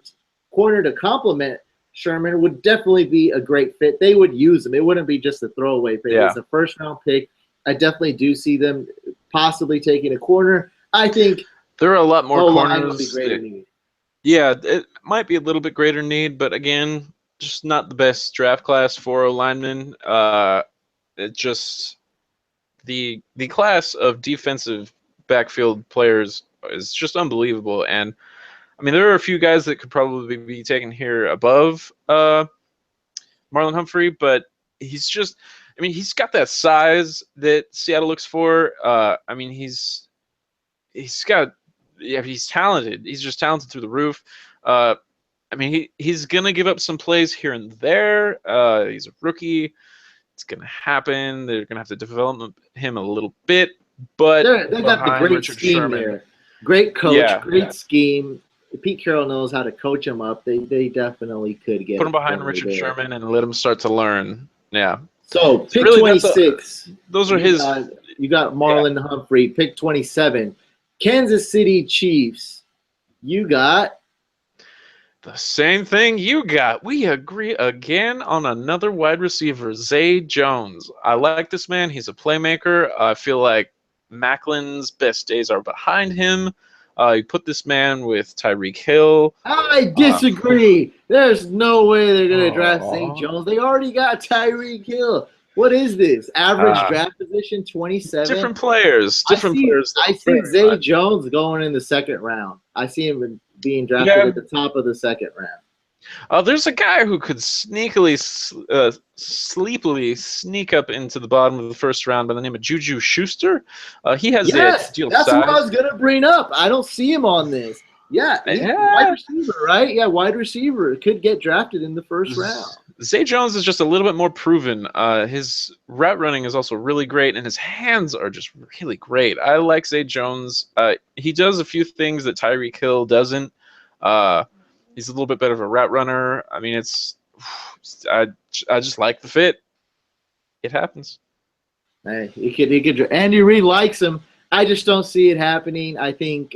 corner to complement Sherman would definitely be a great fit. They would use him. It wouldn't be just a throwaway pick. It's a first-round pick. I definitely do see them possibly taking a corner. I think there are a lot more corners. Would be greater need. Yeah, it might be a little bit greater need, but again, just not the best draft class for a lineman. It just the class of defensive backfield players is just unbelievable. And I mean, there are a few guys that could probably be taken here above Marlon Humphrey, but he's got that size that Seattle looks for. I mean, he's talented. He's just talented through the roof. I mean, he's gonna give up some plays here and there. He's a rookie. It's gonna happen. They're gonna have to develop him a little bit, but They got the behind great Richard scheme Sherman. there. Great coach, Yeah, great scheme. Pete Carroll knows how to coach them up. They definitely could get put a him behind corner Richard there. Sherman and let him start to learn. Yeah. So So pick really, 26. those are You his. got you got Yeah. Marlon Humphrey. Pick 27. Kansas City Chiefs. You got The same thing you got. We agree again on another wide receiver, Zay Jones. I like this man. He's a playmaker. I feel like Macklin's best days are behind him. You put this man with Tyreek Hill. I disagree. There's no way they're gonna draft St. Aw. Jones. They already got Tyreek Hill. What is this? Average draft position 27? Different players. Different players. I see Zay Jones going in the second round. I see him being drafted at the top of the second round. There's a guy who could sleepily sneak up into the bottom of the first round by the name of Juju Schuster. He has the ideal that's size. what I was gonna bring up. I don't see him on this. Yeah, wide receiver, right? Yeah, wide receiver could get drafted in the first round. Zay Jones is just a little bit more proven. His route running is also really great, and his hands are just really great. I like Zay Jones. He does a few things that Tyreek Hill doesn't. He's a little bit better of a route runner. I mean, I just like the fit. It happens. Hey, he could. Andy Reid likes him. I just don't see it happening. I think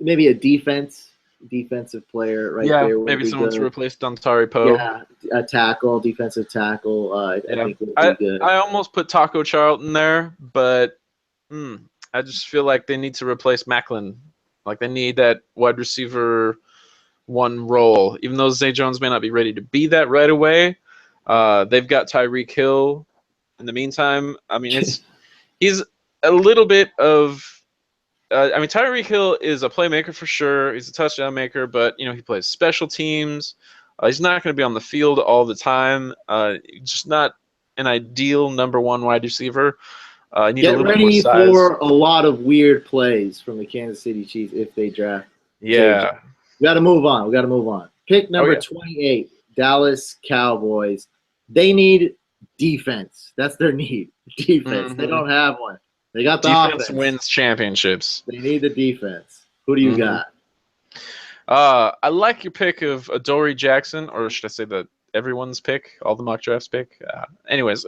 maybe a defensive player right there. Maybe someone to replace Dontari Poe. Yeah, a defensive tackle. I think would be good. I almost put Taco Charlton there, but I just feel like they need to replace Macklin. Like they need that wide receiver one role. Even though Zay Jones may not be ready to be that right away, they've got Tyreek Hill. In the meantime, I mean, he's a little bit of. Tyreek Hill is a playmaker for sure. He's a touchdown maker, but he plays special teams. He's not going to be on the field all the time. Just not an ideal number one wide receiver. Get ready for a lot of weird plays from the Kansas City Chiefs if they draft. Yeah. We got to move on. Pick number 28, Dallas Cowboys. They need defense. That's their need. Defense. Mm-hmm. They don't have one. They got the defense offense. Wins championships. They need the defense. Who do you got? I like your pick of Adoree Jackson, or should I say everyone's pick, all the mock drafts pick. Anyways,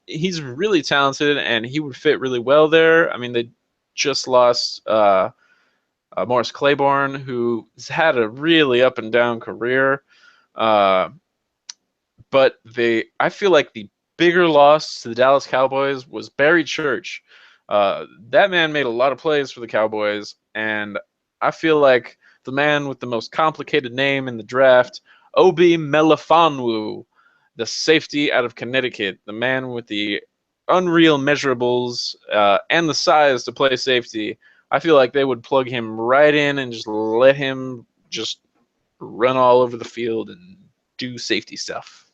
he's really talented, and he would fit really well there. I mean, they just lost Morris Claiborne, who's had a really up and down career. But I feel like the bigger loss to the Dallas Cowboys was Barry Church. That man made a lot of plays for the Cowboys, and I feel like the man with the most complicated name in the draft, Obi Melifonwu, the safety out of Connecticut, the man with the unreal measurables and the size to play safety. I feel like they would plug him right in and just let him just run all over the field and do safety stuff.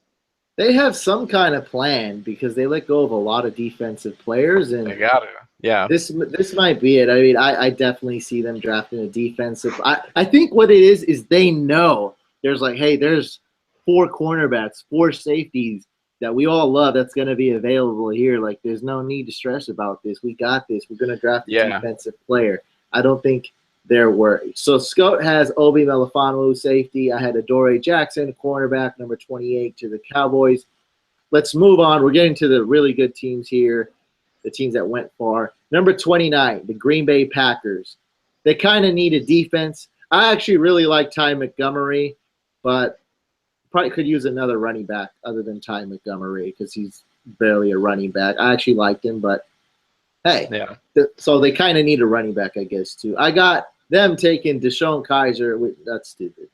They have some kind of plan because they let go of a lot of defensive players, and they got it. Yeah, this might be it. I mean, I definitely see them drafting a defensive. I think what it is they know there's there's 4 cornerbacks, 4 safeties that we all love that's going to be available here. Like, there's no need to stress about this. We got this. We're going to draft a defensive player. I don't think they're worried. So Scott has Obi Melifonwu, safety. I had Adoree Jackson, cornerback, number 28 to the Cowboys. Let's move on. We're getting to the really good teams here, the teams that went far. Number 29, the Green Bay Packers. They kind of need a defense. I actually really like Ty Montgomery, but probably could use another running back other than Ty Montgomery because he's barely a running back. I actually liked him, but hey. Yeah. So they kind of need a running back, I guess, too. I got them taking DeShone Kizer. Wait, that's stupid.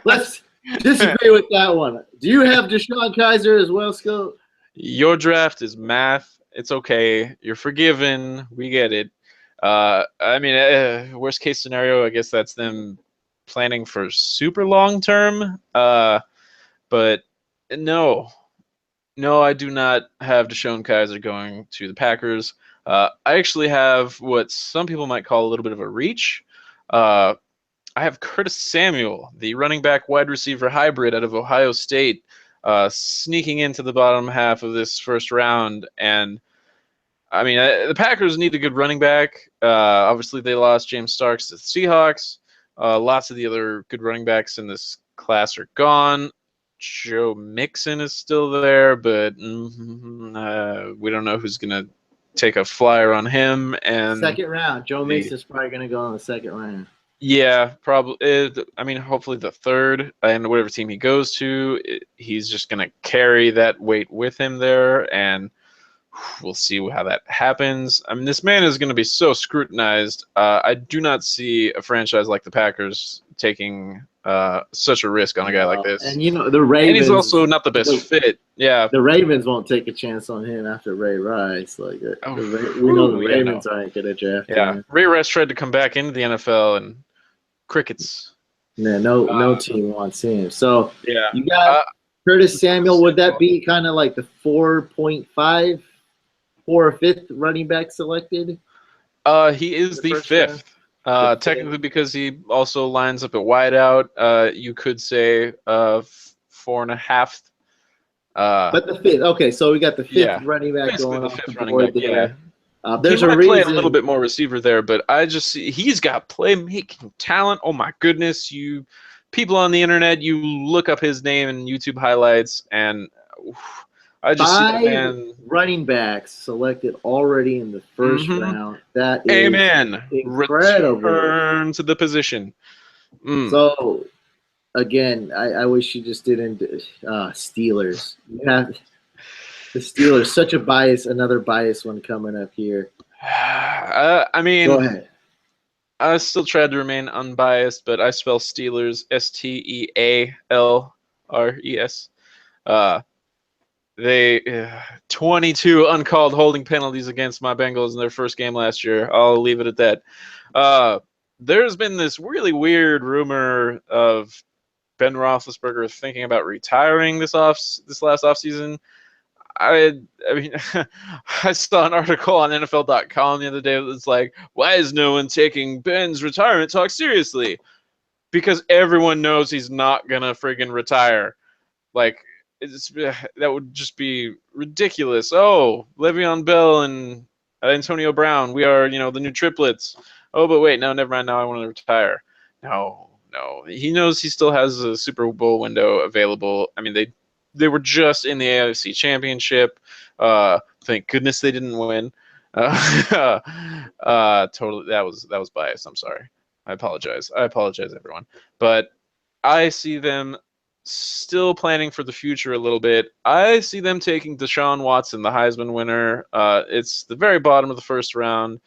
Let's disagree with that one. Do you have DeShone Kizer as well, Scope? Your draft is math. It's okay. You're forgiven. We get it. Worst case scenario, I guess that's them planning for super long term. But no, I do not have DeShone Kizer going to the Packers. I actually have what some people might call a little bit of a reach. I have Curtis Samuel, the running back wide receiver hybrid out of Ohio State, sneaking into the bottom half of this first round. And I mean, the Packers need a good running back. Obviously, they lost James Starks to the Seahawks. Lots of the other good running backs in this class are gone. Joe Mixon is still there, but we don't know who's going to take a flyer on him. And Second round. Joe Mixon's probably going to go in the second round. yeah, probably. I mean, hopefully the third, and whatever team he goes to, he's just going to carry that weight with him there, and we'll see how that happens. I mean, this man is going to be so scrutinized. I do not see a franchise like the Packers taking such a risk on a guy like this. And the Ravens. And he's also not the best fit. Yeah. The Ravens won't take a chance on him after Ray Rice. Like we know the Ravens aren't going to draft him. Yeah. Ray Rice tried to come back into the NFL and crickets. Yeah, no team wants him. So yeah, you got Curtis Samuel. Would that be kind of like the 4.5, 4th or 5th running back selected? He is the 5th. Technically, because he also lines up at wideout. You could say 4.5. But the 5th. Okay, so we got the 5th running back basically going the off 5th the running board back. there. Yeah. There's he a might reason. play a little bit more receiver there, but I just see he's got playmaking talent. Oh my goodness! You people on the internet, you look up his name in YouTube highlights, and I just see the man. Running backs selected already in the first round. That is Amen. Incredible. Return to the position. So again, I wish you just didn't. Steelers. You have the Steelers. Such a bias. Another bias one coming up here. I mean, go ahead. I still tried to remain unbiased, but I spell Steelers Stealres. They 22 uncalled holding penalties against my Bengals in their first game last year. I'll leave it at that. There's been this really weird rumor of Ben Roethlisberger thinking about retiring this last offseason. I mean, I saw an article on NFL.com the other day that was like, why is no one taking Ben's retirement talk seriously? Because everyone knows he's not going to friggin' retire. Like, that would just be ridiculous. Oh, Le'Veon Bell and Antonio Brown, we are, the new triplets. Oh, but wait, no, never mind. Now I want to retire. No. He knows he still has a Super Bowl window available. I mean, they were just in the AFC Championship. Thank goodness they didn't win. Totally, that was biased. I'm sorry. I apologize, everyone. But I see them still planning for the future a little bit. I see them taking Deshaun Watson, the Heisman winner. It's the very bottom of the first round.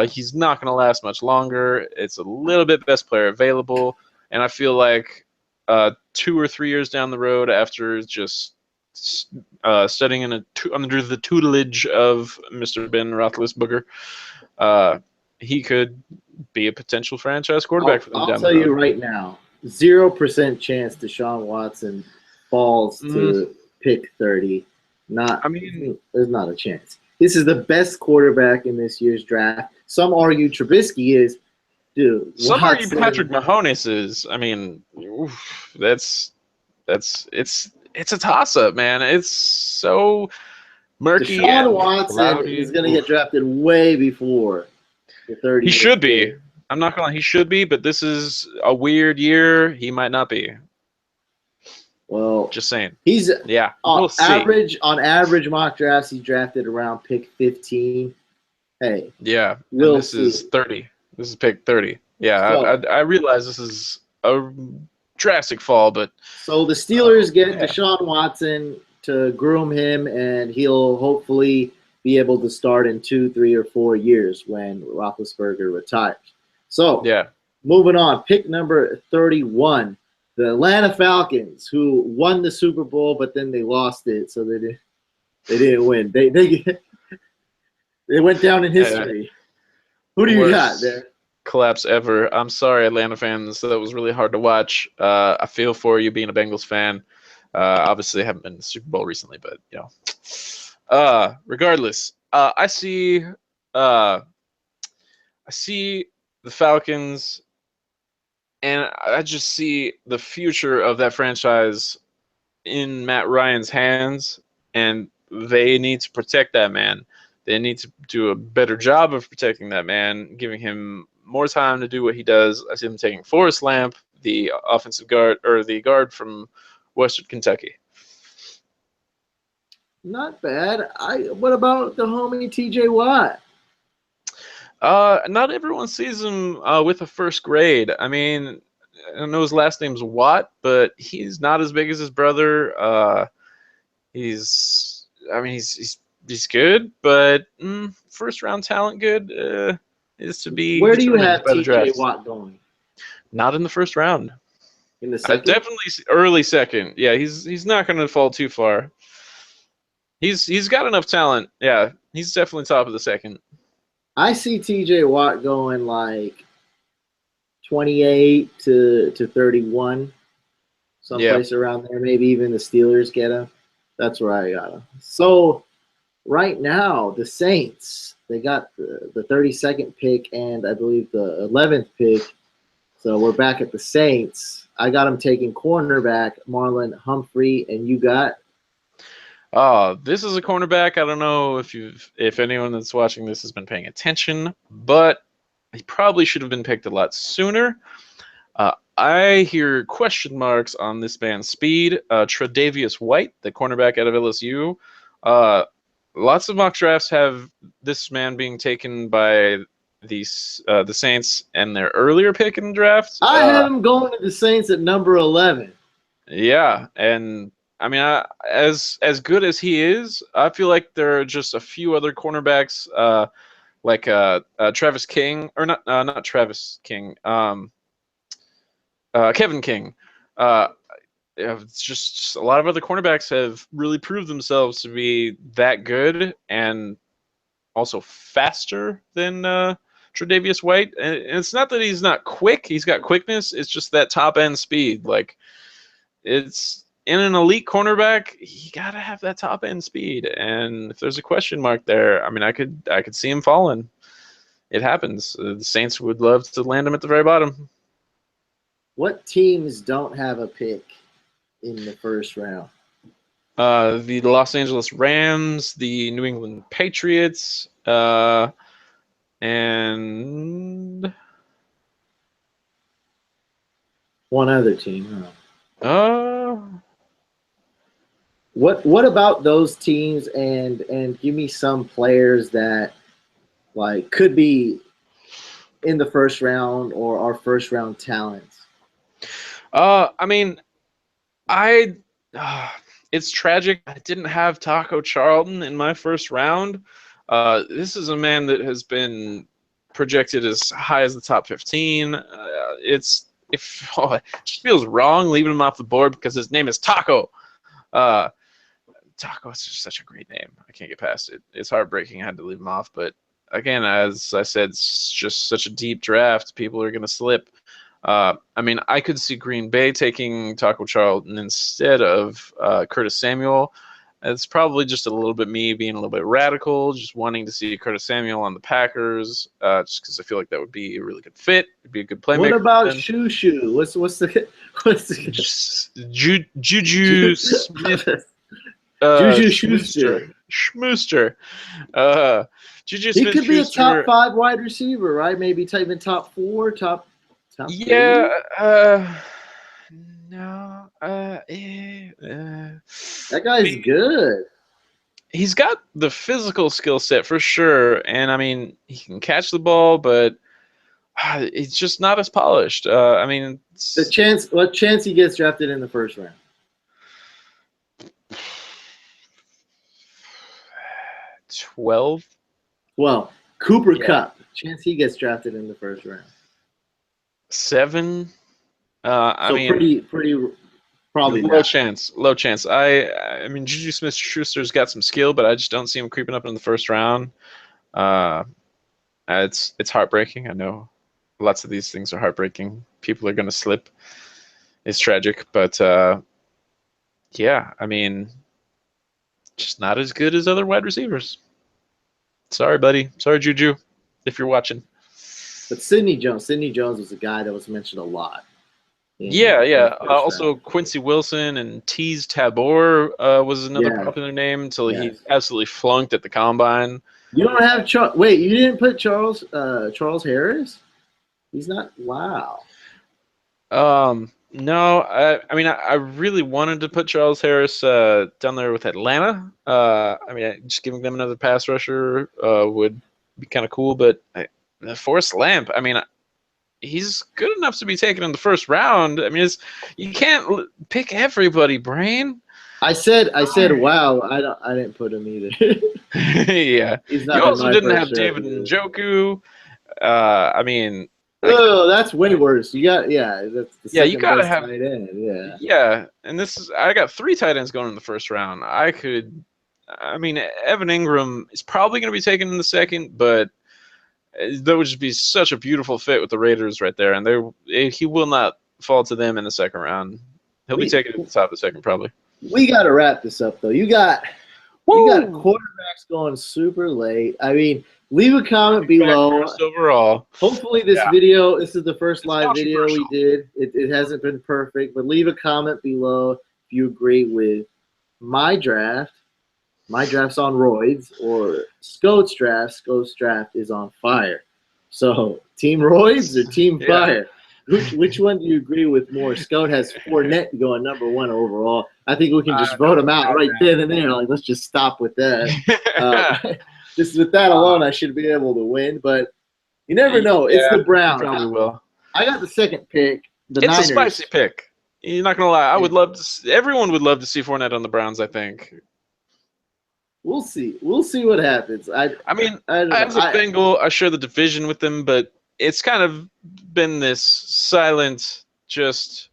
He's not going to last much longer. It's a little bit best player available. And I feel like 2 or 3 years down the road, after just studying under the tutelage of Mr. Ben Roethlisberger, he could be a potential franchise quarterback for them down the road. I'll tell you right now, 0% chance Deshaun Watson falls to pick 30. There's not a chance. This is the best quarterback in this year's draft. Some argue Trubisky is. Dude, some argue Patrick Mahomes is. I mean, it's a toss-up, man. It's so murky. Deshaun Watson is going to get drafted way before the 30. He should be. I'm not gonna lie, he should be, but this is a weird year. He might not be. Well, just saying. He's we'll see. On average mock drafts, he's drafted around pick 15. Hey. Yeah. This is 30. This is pick 30. Yeah, so, I realize this is a drastic fall, but so the Steelers get Deshaun Watson to groom him, and he'll hopefully be able to start in 2, 3, or 4 years when Roethlisberger retires. So, moving on, pick number 31, the Atlanta Falcons, who won the Super Bowl, but then they lost it, so they didn't win. They went down in history. Who do you got there? Collapse ever. I'm sorry, Atlanta fans. That was really hard to watch. I feel for you being a Bengals fan. Obviously, I haven't been in the Super Bowl recently, but regardless, I see the Falcons, and I just see the future of that franchise in Matt Ryan's hands, and they need to protect that man. They need to do a better job of protecting that man, giving him more time to do what he does. I see them taking Forrest Lamp, the offensive guard, or the guard from Western Kentucky. Not bad. What about the homie TJ Watt? Not everyone sees him with a first grade. I mean, I know his last name's Watt, but he's not as big as his brother. He's good, but first round talent good is to be Where do you determined have by the TJ draft. Watt going? Not in the first round. In the second? Definitely early second. Yeah, he's not going to fall too far. He's got enough talent. Yeah, he's definitely top of the second. I see TJ Watt going like 28 to 31, someplace around there. Maybe even the Steelers get him. That's where I got him. So right now, the Saints, they got the 32nd pick and I believe the 11th pick. So we're back at the Saints. I got him taking cornerback Marlon Humphrey, and you got? This is a cornerback. I don't know if anyone that's watching this has been paying attention, but he probably should have been picked a lot sooner. I hear question marks on this man's speed. Tre'Davious White, the cornerback out of LSU. Lots of mock drafts have this man being taken by the Saints and their earlier pick in the draft. I have him going to the Saints at number 11. Yeah, and I mean, as good as he is, I feel like there are just a few other cornerbacks, like Travis King, or not Travis King, Kevin King. It's just a lot of other cornerbacks have really proved themselves to be that good and also faster than Tre'Davious White. And it's not that he's not quick; he's got quickness. It's just that top end speed. Like, it's in an elite cornerback, you gotta have that top end speed. And if there's a question mark there, I mean, I could see him falling. It happens. The Saints would love to land him at the very bottom. What teams don't have a pick in the first round? The Los Angeles Rams, the New England Patriots, and one other team. Huh? What about those teams? And give me some players that like could be in the first round or our first round talents. I mean, it's tragic. I didn't have Taco Charlton in my first round. This is a man that has been projected as high as the top 15. It just feels wrong leaving him off the board because his name is Taco. Taco is just such a great name. I can't get past it. It's heartbreaking I had to leave him off, but again, as I said, it's just such a deep draft. People are going to slip. I mean, I could see Green Bay taking Taco Charlton instead of Curtis Samuel. It's probably just a little bit me being a little bit radical, just wanting to see Curtis Samuel on the Packers, just because I feel like that would be a really good fit. It'd be a good playmaker. What about Shoo? What's the Juju Smith? Juju Schuster. Schmooster. Juju He Smith could be a Schuster. top 5 wide receiver, right? Maybe even top 4, top. Yeah. No. That guy's good. He's got the physical skill set for sure, and I mean he can catch the ball, but it's just not as polished. I mean, what chance he gets drafted in the first round? 12. Well, Cooper Kupp, chance he gets drafted in the first round. 7. I mean, pretty probably low chance. Low chance. I mean, Juju Smith-Schuster's got some skill, but I just don't see him creeping up in the first round. It's heartbreaking. I know lots of these things are heartbreaking. People are going to slip. It's tragic, but yeah, I mean, just not as good as other wide receivers. Sorry, buddy. Sorry, Juju, if you're watching. But Sidney Jones was a guy that was mentioned a lot. Yeah. Also, Quincy Wilson and Tease Tabor was another popular name until he absolutely flunked at the combine. You don't have Charles. Wait, you didn't put Charles Harris? He's not. Wow. No, I mean, I really wanted to put Charles Harris down there with Atlanta. I mean, just giving them another pass rusher would be kind of cool. But Forrest Lamp, I mean, he's good enough to be taken in the first round. I mean, you can't pick everybody, Brain. I said, wow. I didn't put him either. Yeah. He's You not also didn't have choice David either. Njoku. I mean, Oh, that's way worse. You got that's the yeah, you second gotta best have. tight end. Yeah. Yeah, and I got 3 tight ends going in the first round. I mean, Evan Ingram is probably going to be taken in the second, but that would just be such a beautiful fit with the Raiders right there, and he will not fall to them in the second round. He'll be taken at the top of the second, probably. We got to wrap this up, though. You got quarterbacks going super late. I mean, leave a comment below. First overall. Hopefully this is the first live video we did. It hasn't been perfect, but leave a comment below if you agree with my draft. My draft's on roids, or Scott's draft. Scott's draft is on fire. So, Team Roids or Team Fire? Which one do you agree with more? Scott has Fournette going number 1 overall. I think we can just vote him out right then and there. Like, let's just stop with that. Just with that alone, I should be able to win. But you never know. It's the Browns. You probably will. I got the second pick. It's Niners. a spicy pick. You're not gonna lie. I would love to. Everyone would love to see Fournette on the Browns, I think. We'll see. We'll see what happens. I mean, as a Bengal, I share the division with them, but it's kind of been this silent, just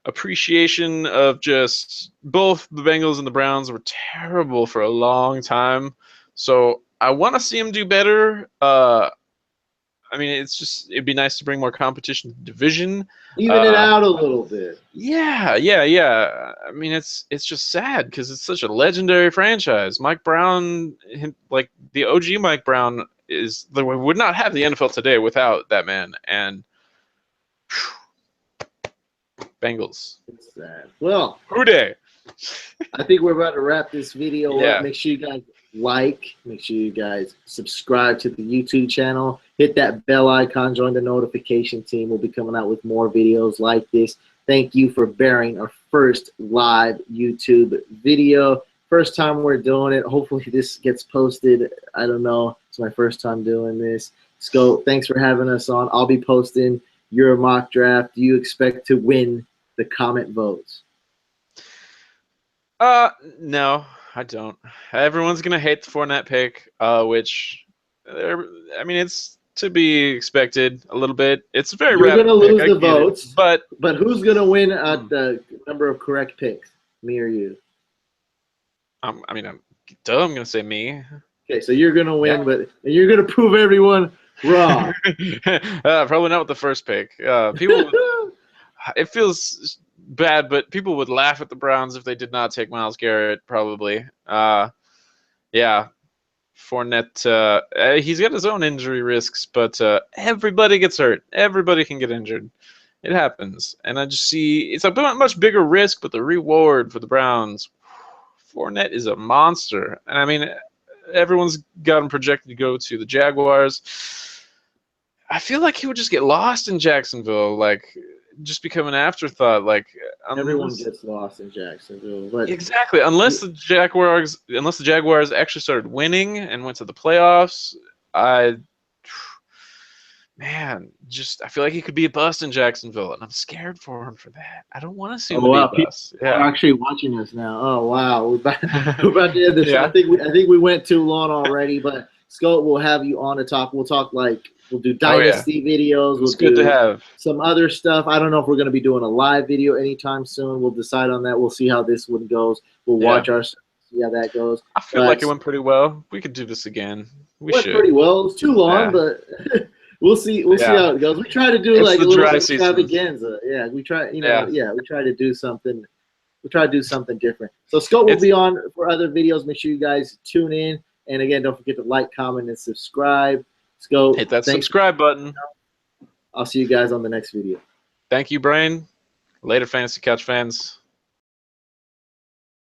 appreciation of just both the Bengals and the Browns were terrible for a long time. So I want to see them do better. I mean, it'd be nice to bring more competition to the division. Even it out a little bit. Yeah. I mean, it's just sad because it's such a legendary franchise. Mike Brown, like the OG Mike Brown, would not have the NFL today without that man. And Bengals. It's sad. Well, Hooday. I think we're about to wrap this video up. Make sure you guys make sure you guys subscribe to the YouTube channel, hit that bell icon, join the notification team. We'll be coming out with more videos like this. Thank you for bearing our first live YouTube video. First time we're doing it. Hopefully this gets posted. I don't know. It's my first time doing this. Scope, thanks for having us on. I'll be posting your mock draft. Do you expect to win the comment votes? No, I don't. Everyone's gonna hate the Fournette pick, which, I mean, it's to be expected a little bit. It's a very You're rapid gonna lose pick, the votes, but who's gonna win at the number of correct picks? Me or you? I'm gonna say me. Okay, so you're gonna win, but you're gonna prove everyone wrong. Probably not with the first pick. It feels bad, but people would laugh at the Browns if they did not take Myles Garrett, probably. Yeah, Fournette, he's got his own injury risks, but everybody gets hurt. Everybody can get injured. It happens. And I just see it's a much bigger risk, but the reward for the Browns, Fournette is a monster. And I mean, everyone's got him projected to go to the Jaguars. I feel like he would just get lost in Jacksonville, like just become an afterthought. Like everyone gets lost in Jacksonville, but exactly, unless the Jaguars actually started winning and went to the playoffs. I feel like he could be a bust in Jacksonville, and I'm scared for him for that. I don't want to see him be a bust. People are actually watching us now. Oh wow, we're about to end this. Yeah. I think we went too long already, but Scott, we'll have you on to talk. We'll do dynasty videos. It's good to have some other stuff. I don't know if we're going to be doing a live video anytime soon. We'll decide on that. We'll see how this one goes. We'll watch our stuff, see how that goes. I feel like it went pretty well. We could do this again. We should. Pretty well. It was too long, but we'll see. We'll see how it goes. We try to do like a little extravaganza. Yeah, we try. We try to do something. We try to do something different. So Scott will be on for other videos. Make sure you guys tune in. And again, don't forget to like, comment, and subscribe. Let's go. Hit that subscribe button. I'll see you guys on the next video. Thank you, Brain. Later, Fantasy Couch fans.